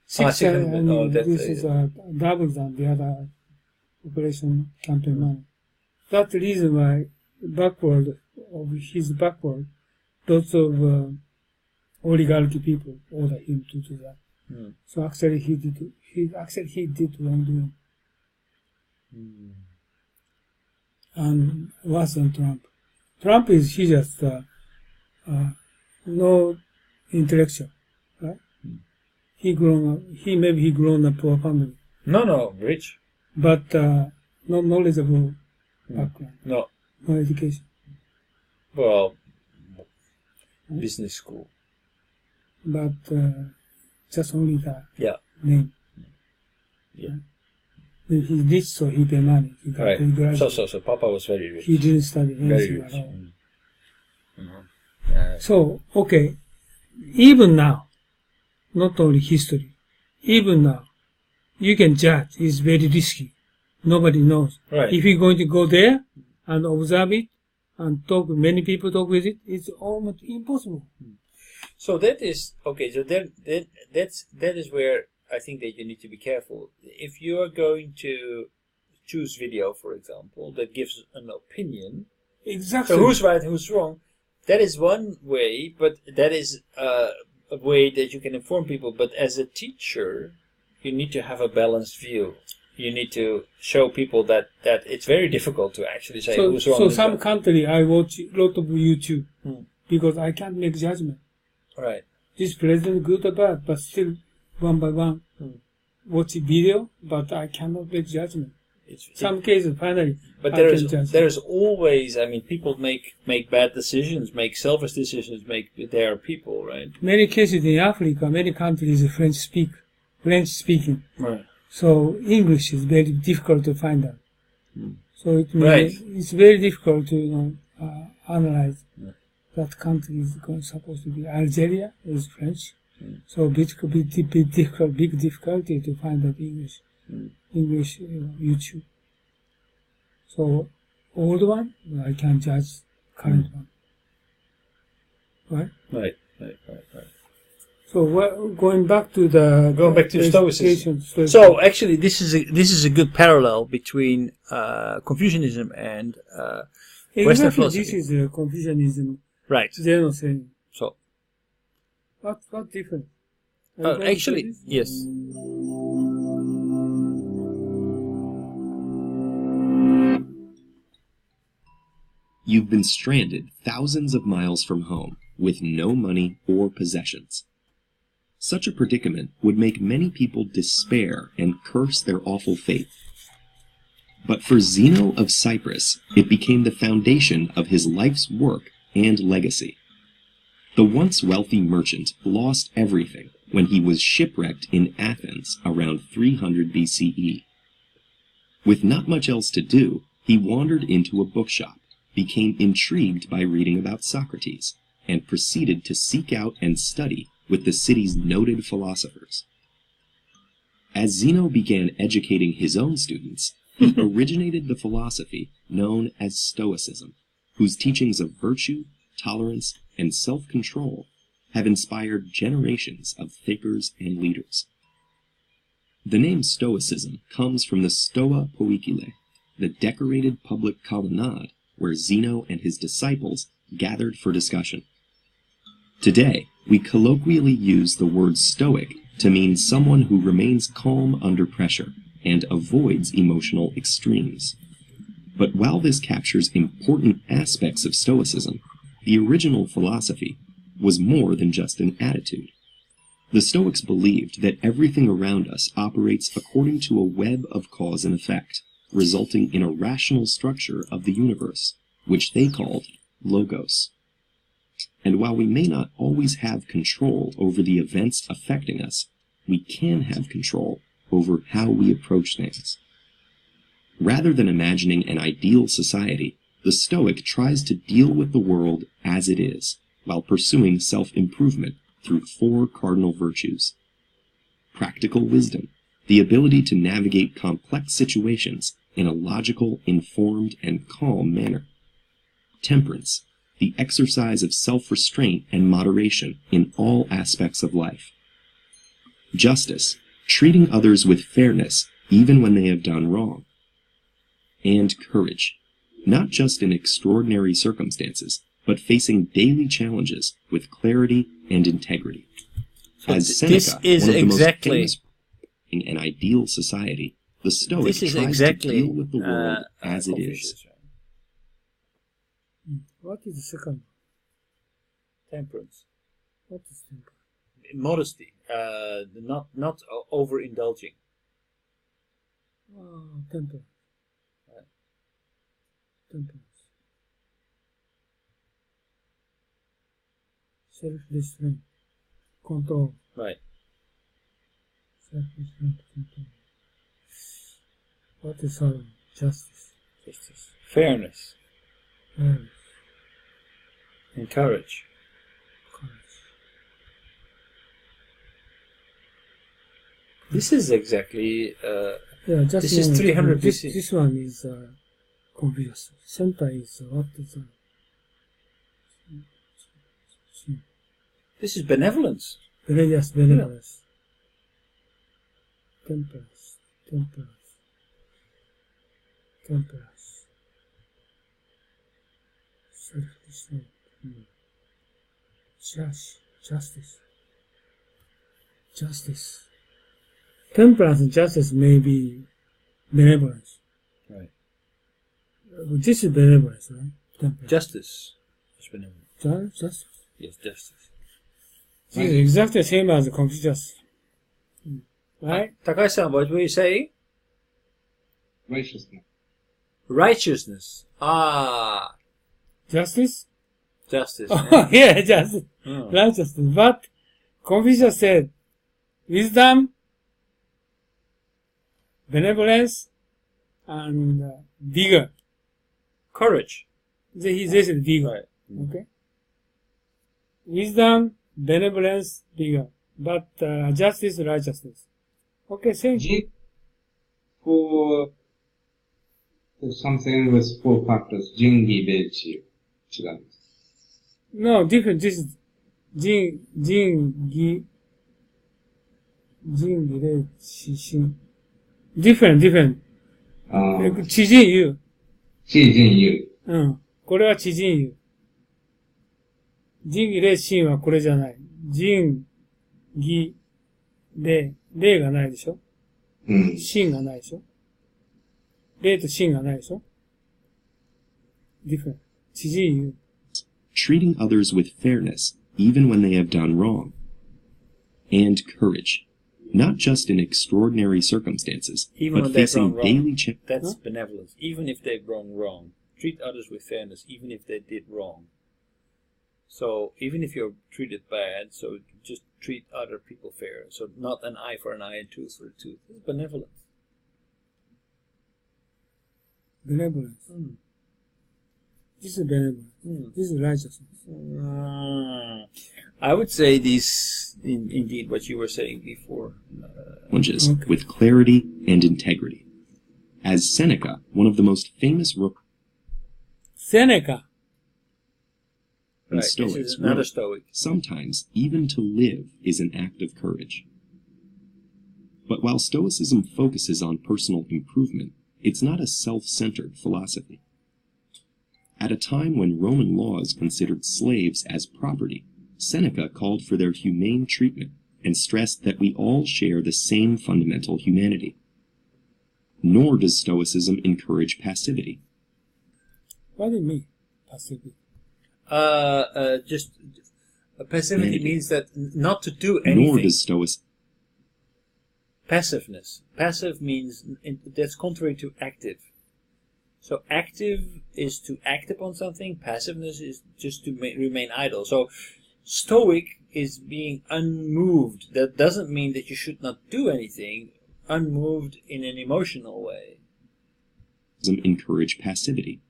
S1: 600 million. Oh, that's
S2: this is double than the other operation campaign money. That's the reason why backward, lots of oligarchy people order him to do that. So actually he did wrongdoing. And worse than Trump. Trump he just no intellectual, right? He grown up poor family,
S1: No, rich.
S2: but no knowledgeable background,
S1: No.
S2: no education.
S1: Well, business school.
S2: But just only the
S1: Yeah.
S2: name.
S1: Yeah.
S2: He's rich, so he pay money. He got
S1: Right.
S2: he graduated.
S1: So Papa was very rich.
S2: He didn't study
S1: Very
S2: anything
S1: rich.
S2: at all.
S1: So,
S2: So, okay, even now, not only history, even now, you can judge. It's very risky. Nobody knows.
S1: right.
S2: If you're going to go there and observe it and talk, many people talk with it, it's almost impossible.
S1: So that is okay. So that is where I think that you need to be careful. If you are going to choose video, for example, that gives an opinion.
S2: Exactly.
S1: So who's right, who's wrong? That is one way, but that is a way that you can inform people. But as a teacher, you need to have a balanced view. You need to show people that it's very difficult to actually say who's wrong.
S2: So
S1: who's
S2: some
S1: right.
S2: country I watch a lot of YouTube because I can't make judgment.
S1: Right.
S2: This president good or bad, but still one by one watch a video, but I cannot make judgment. Some cases finally,
S1: But
S2: I
S1: there
S2: can
S1: is
S2: judge.
S1: there's always, I mean, people make bad decisions, make selfish decisions, they are people, right?
S2: Many cases in Africa, many countries French speaking.
S1: Right.
S2: So English is very difficult to find out. So it's very difficult to analyze that country is supposed to be. Algeria is French, so big difficulty to find out English YouTube. So old one I can judge current one, right?
S1: Right.
S2: So going back to
S1: Stoicism. So actually, this is a good parallel between Confucianism and Western philosophy.
S2: This is Confucianism.
S1: Right.
S2: They're not saying.
S1: So
S2: What difference?
S1: actually, yes.
S6: You've been stranded thousands of miles from home with no money or possessions. Such a predicament would make many people despair and curse their awful fate. But for Zeno of Cyprus, it became the foundation of his life's work and legacy. The once wealthy merchant lost everything when he was shipwrecked in Athens around 300 BCE. With not much else to do, he wandered into a bookshop, became intrigued by reading about Socrates, and proceeded to seek out and study with the city's noted philosophers. As Zeno began educating his own students, he originated the philosophy known as Stoicism, whose teachings of virtue, tolerance, and self-control have inspired generations of thinkers and leaders. The name Stoicism comes from the Stoa Poikile, the decorated public colonnade where Zeno and his disciples gathered for discussion. Today, we colloquially use the word stoic to mean someone who remains calm under pressure and avoids emotional extremes. But while this captures important aspects of Stoicism, the original philosophy was more than just an attitude. The Stoics believed that everything around us operates according to a web of cause and effect, resulting in a rational structure of the universe, which they called logos. And while we may not always have control over the events affecting us, we can have control over how we approach things. Rather than imagining an ideal society, the Stoic tries to deal with the world as it is, while pursuing self-improvement through 4 cardinal virtues. Practical wisdom, the ability to navigate complex situations in a logical, informed, and calm manner. Temperance, the exercise of self-restraint and moderation in all aspects of life. Justice, treating others with fairness even when they have done wrong. And courage, not just in extraordinary circumstances, but facing daily challenges with clarity and integrity.
S1: So
S6: As Seneca,
S1: this is
S6: one of the
S1: exactly
S6: most famous in an ideal society, the Stoic
S1: this is
S6: tries
S1: exactly
S6: to deal with the world as it is.
S1: Confucius, right?
S2: What is the second?
S1: Temperance,
S2: What is temperance?
S1: modesty, not overindulging.
S2: Temperance. Temperance. Self-restraint. Control.
S1: Right.
S2: Self-restraint. Control. What is other? Justice.
S1: Justice, fairness,
S2: Fairness.
S1: and courage.
S2: Courage.
S1: This is exactly
S2: Yeah, just
S1: This is 300
S2: this,
S1: BC.
S2: This one is Confucius. Center is what is
S1: this is benevolence.
S2: Yes, benevolence. Temperance. Temperance. Temperance. Self-restraint. Justice. Justice. Temperance and justice may be benevolence.
S1: Right.
S2: This is benevolence, right? Temperance.
S1: Justice is benevolence.
S2: Justice.
S1: Yes, justice.
S2: This is exactly the same as Confucius. Right?
S1: Takai-san, what were you saying?
S3: Righteousness.
S1: Righteousness. Ah,
S2: Justice?
S1: justice.
S2: Oh, yeah, justice.
S1: Oh.
S2: Righteousness. But Confucius said, wisdom, benevolence, and vigor.
S1: Courage.
S2: He said vigor.
S1: Right.
S2: Okay? Wisdom, benevolence, vigor. But justice, righteousness. Okay, same.
S3: for something with 4 factors, Jingi Bechi.
S2: No, different. This is Jin, Gi, Re, Chi, Shin. Different. 知人言う。
S3: 知人言う。
S2: うん。これは知人言う。仁義礼信はこれじゃない。仁義礼、礼がないでしょ。信がないでしょ。礼と信がないでしょ。different. 知人言う。
S6: Treating others with fairness, even when they have done wrong. And courage, not just in extraordinary circumstances,
S1: Even
S6: but
S1: when they've
S6: facing
S1: gone
S6: daily
S1: wrong.
S6: challenges.
S1: That's benevolence. Even if they've gone wrong. Treat others with fairness, even if they did wrong. So, even if you're treated bad, so just treat other people fair. So, not an eye for an eye and tooth for a tooth. It's benevolence.
S2: Benevolence. This is benevolence. This is righteousness.
S1: I would say these, indeed, what you were saying before.
S6: Challenges with clarity and integrity. As Seneca, one of the most famous
S2: Seneca.
S1: Right,
S6: Stoics
S1: this is another
S6: wrote,
S1: Stoic.
S6: sometimes even to live is an act of courage. But while Stoicism focuses on personal improvement, it's not a self-centered philosophy. At a time when Roman laws considered slaves as property, Seneca called for their humane treatment and stressed that we all share the same fundamental humanity. Nor does Stoicism encourage passivity.
S2: What do you mean, passivity?
S1: Just passivity means that not to do
S6: Nor
S1: anything.
S6: does Stoicism.
S1: Passiveness. Passive means that's contrary to active. So active is to act upon something. Passiveness is just to remain idle. So stoic is being unmoved. That doesn't mean that you should not do anything. Unmoved in an emotional way.
S6: Encourage passivity.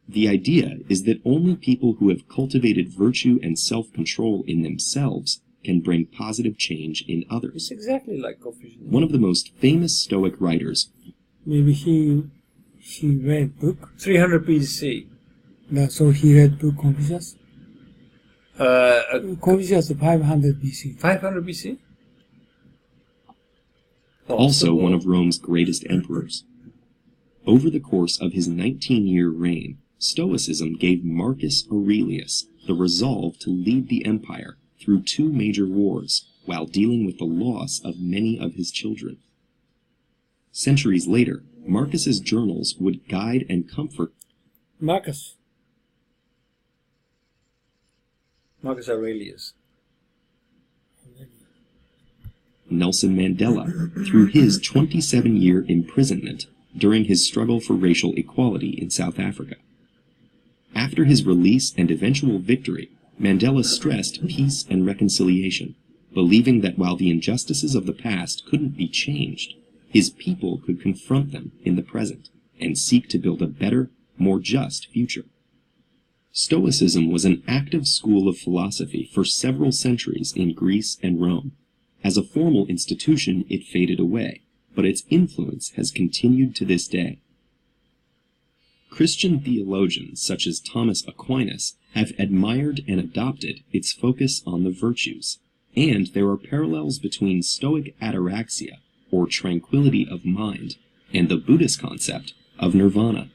S6: The idea is that only people who have cultivated virtue and self-control in themselves can bring positive change in others.
S1: It's exactly like Confucianism.
S6: One of the most famous Stoic writers,
S2: Maybe he read book.
S1: 300 BC.
S2: So he read book Confucius. Confucius 500 BC.
S1: 500 BC?
S6: also one of Rome's greatest emperors. Over the course of his 19-year reign, Stoicism gave Marcus Aurelius the resolve to lead the empire through 2 major wars while dealing with the loss of many of his children. Centuries later, Marcus's journals would guide and comfort
S2: Marcus
S1: Aurelius.
S6: Nelson Mandela through his 27-year imprisonment during his struggle for racial equality in South Africa. After his release and eventual victory, Mandela stressed peace and reconciliation, believing that while the injustices of the past couldn't be changed, his people could confront them in the present and seek to build a better, more just future. Stoicism was an active school of philosophy for several centuries in Greece and Rome. As a formal institution, it faded away, but its influence has continued to this day. Christian theologians such as Thomas Aquinas have admired and adopted its focus on the virtues, and there are parallels between Stoic ataraxia, or tranquility of mind, and the Buddhist concept of nirvana.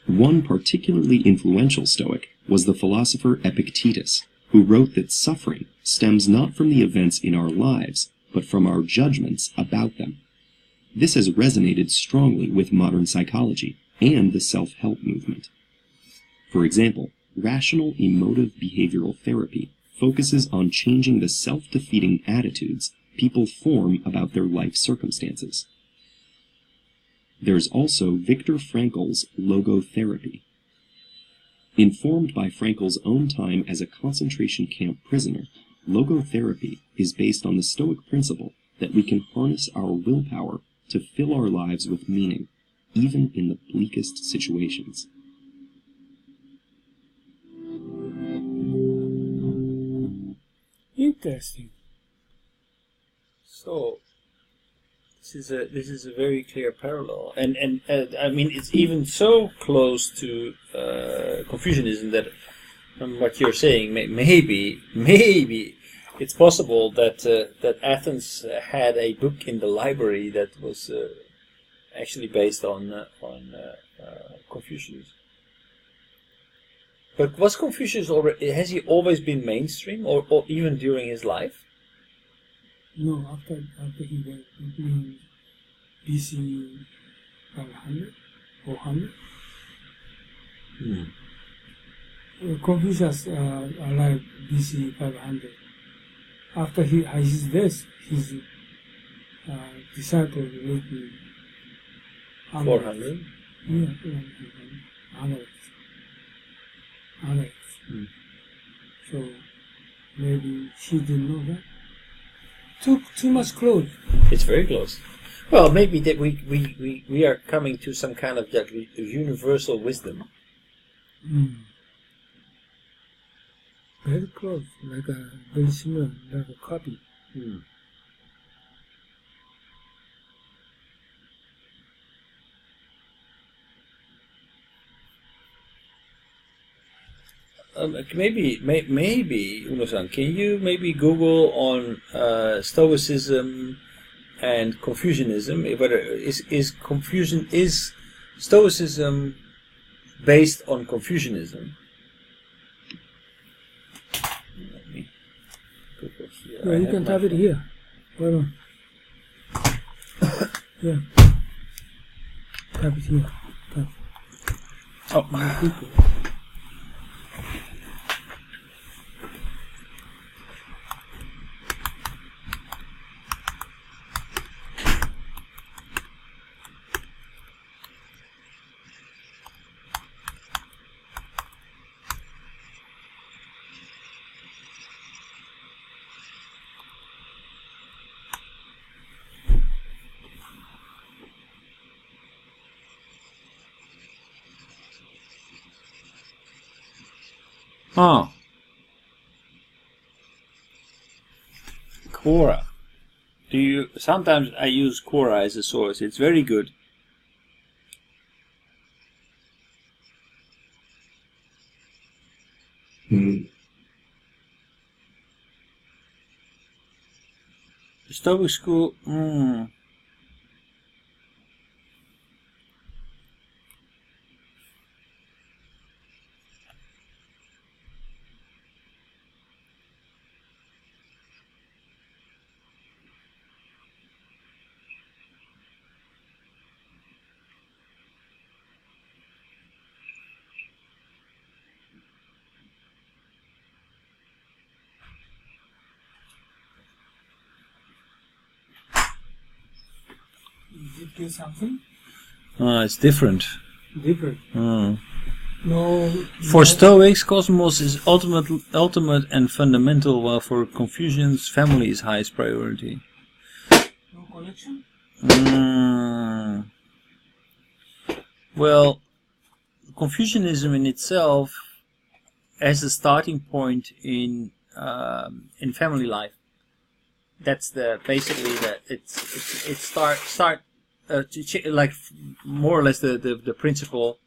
S6: One particularly influential Stoic was the philosopher Epictetus, who wrote that suffering stems not from the events in our lives, but from our judgments about them. This has resonated strongly with modern psychology and the self-help movement. For example, rational emotive behavioral therapy focuses on changing the self-defeating attitudes people form about their life circumstances. There's also Viktor Frankl's logotherapy. Informed by Frankl's own time as a concentration camp prisoner, logotherapy is based on the Stoic principle that we can harness our willpower to fill our lives with meaning, even in the bleakest situations.
S2: Interesting.
S1: So, this is a very clear parallel, and I mean it's even so close to Confucianism that, from what you're saying, maybe it's possible that that Athens had a book in the library that was actually based on Confucius. But was Confucius already? Has he always been mainstream, or even during his life?
S2: No, after he died, in BC 500, 400. Confucius arrived BC 500. After his death, his disciples written
S1: 400?
S2: Yeah, 100. So maybe she didn't know that. Too much close.
S1: It's very close. Well, maybe that we are coming to some kind of like universal wisdom.
S2: Very close, like a very similar, like a copy.
S1: Maybe Uno-san, can you maybe Google on Stoicism and Confucianism? Whether is Stoicism based on Confucianism? Let me Google here.
S2: Yeah, you can type it here. Why not? Yeah. Type it here. Type.
S1: Oh. Ah. Quora. Sometimes I use Quora as a source. It's very good.
S3: Mm.
S1: The Stoic school.
S2: Did it do something
S1: It's different.
S2: different?
S1: Mm.
S2: No.
S1: For
S2: no,
S1: Stoics, cosmos is ultimate and fundamental, while for Confucians, family is highest priority.
S2: no connection.
S1: Well, Confucianism in itself has a starting point in family life. That's basically that it start like more or less the principle.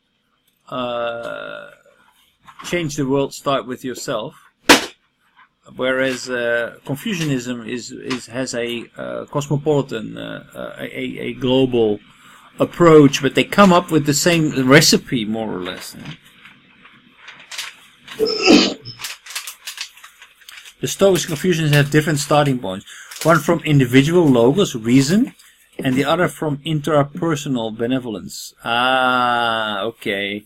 S1: Change the world, start with yourself. Whereas Confucianism has a cosmopolitan, a global approach, but they come up with the same recipe more or less. The Stoics and Confucians have different starting points. One from individual logos, reason, and the other from intrapersonal benevolence. Ah, okay.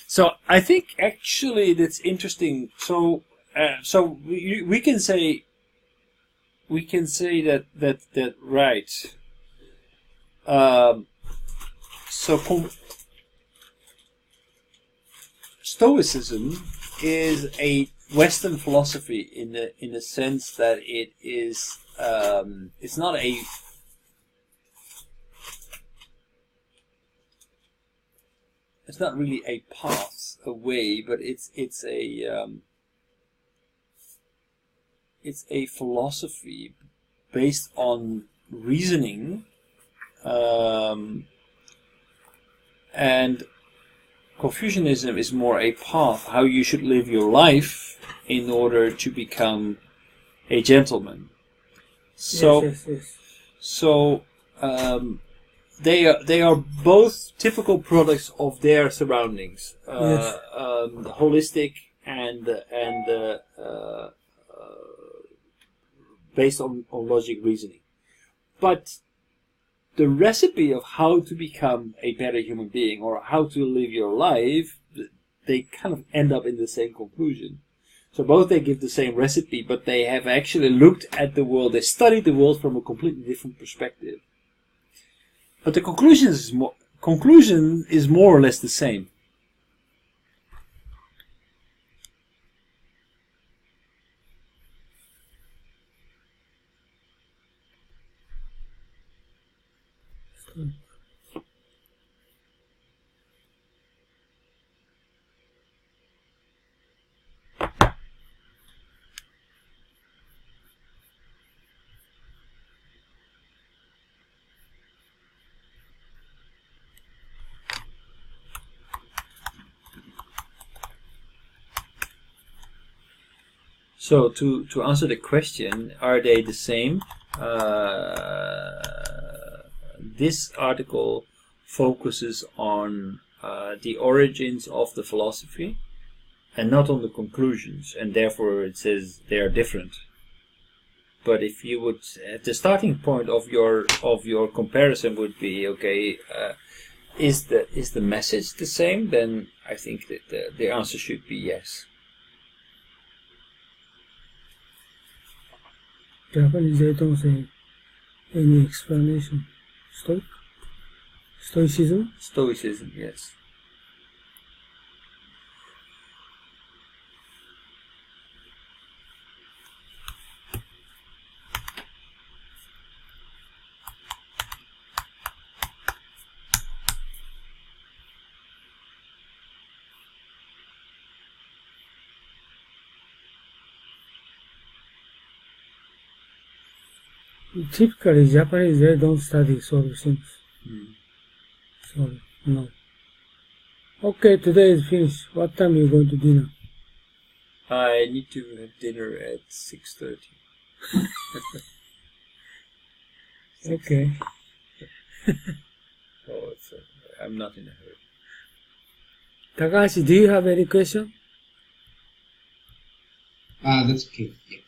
S1: So I think actually that's interesting. So we can say that right. Stoicism is a Western philosophy in the sense that it is it's not a it's not really a path, a way, but it's a philosophy based on reasoning, and Confucianism is more a path, how you should live your life in order to become a gentleman. So,
S2: Yes.
S1: so they are both typical products of their surroundings,
S2: Yes.
S1: holistic and based on logic reasoning. But the recipe of how to become a better human being or how to live your life, they kind of end up in the same conclusion. So both they give the same recipe, but they have actually looked at the world, they studied the world from a completely different perspective. But the conclusion is more or less the same. So to answer the question, are they the same? This article focuses on the origins of the philosophy and not on the conclusions, and therefore it says they are different. But if you would, the starting point of your comparison would be, okay, is the message the same? Then I think that the answer should be yes.
S2: Japanese, they don't say any explanation. Stoicism?
S1: Stoicism, yes.
S2: Typically, Japanese, they don't study sort of things. So, no. Okay, today is finished. What time are you going to dinner?
S1: I need to have dinner at 6:30.
S2: Okay.
S1: So I'm not in a hurry.
S2: Takahashi, do you have any question?
S3: That's okay. Yes.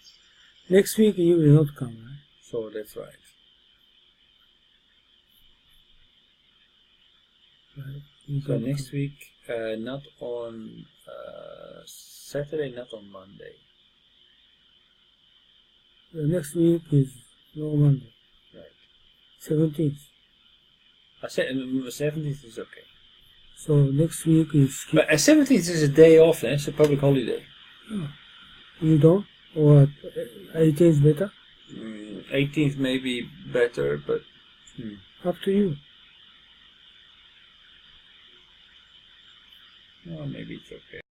S2: Next week you will not come, right?
S1: So that's right.
S2: You
S1: So
S2: don't
S1: next
S2: come.
S1: week, not on Saturday, not on Monday.
S2: The next week is no Monday.
S1: Right.
S2: 17th.
S1: 17th is okay.
S2: So next week is
S1: But 17th is a day off, then. It's a public holiday.
S2: you don't? Or 18th better?
S1: 18th may be better, but
S2: Up to you.
S1: well, maybe it's okay.